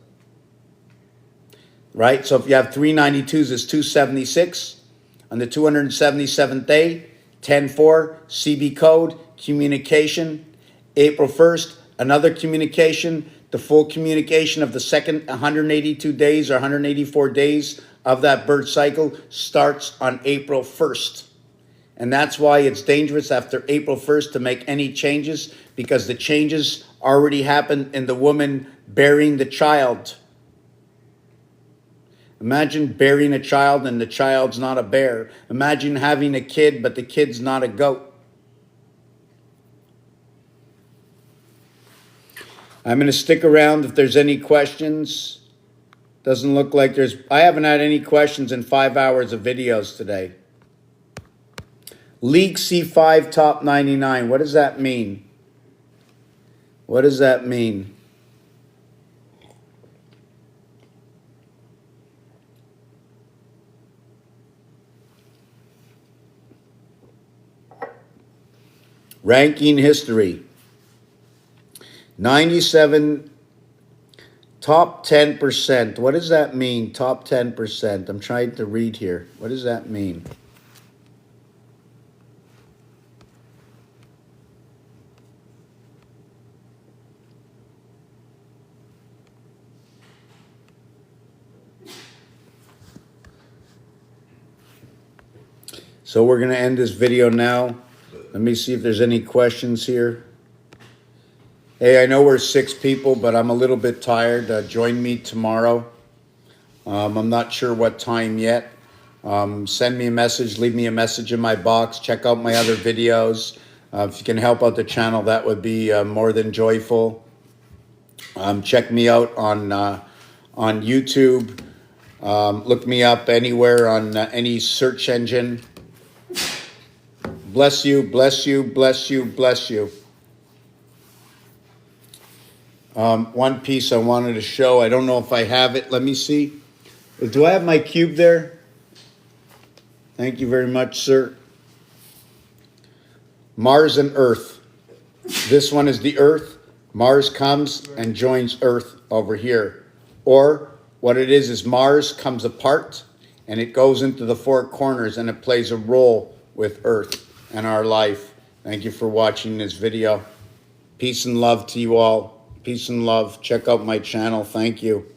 right? So if you have 392s, it's 276. On the 277th day, 10-4, CB code, communication. April 1st, another communication, the full communication of the second 182 days or 184 days of that birth cycle starts on April 1st. And that's why it's dangerous after April 1st to make any changes, because the changes already happened in the woman bearing the child. Imagine bearing a child and the child's not a bear. Imagine having a kid, but the kid's not a goat. I'm going to stick around if there's any questions. Doesn't look like I haven't had any questions in 5 hours of videos today. League C5 top 99. What does that mean? What does that mean? Ranking history. 97 top 10%. What does that mean? Top 10%. I'm trying to read here. What does that mean? So we're going to end this video now. Let me see if there's any questions here. Hey, I know we're 6 people, but I'm a little bit tired. Join me tomorrow. I'm not sure what time yet. Send me a message. Leave me a message in my box. Check out my other videos. If you can help out the channel, that would be more than joyful. Check me out on YouTube. Look me up anywhere on any search engine. Bless you, bless you, bless you, bless you. One piece I wanted to show. I don't know if I have it. Let me see. Do I have my cube there? Thank you very much, sir. Mars and Earth. This one is the Earth. Mars comes and joins Earth over here. Or what it is Mars comes apart and it goes into the 4 corners and it plays a role with Earth and our life. Thank you for watching this video. Peace and love to you all. Peace and love. Check out my channel. Thank you.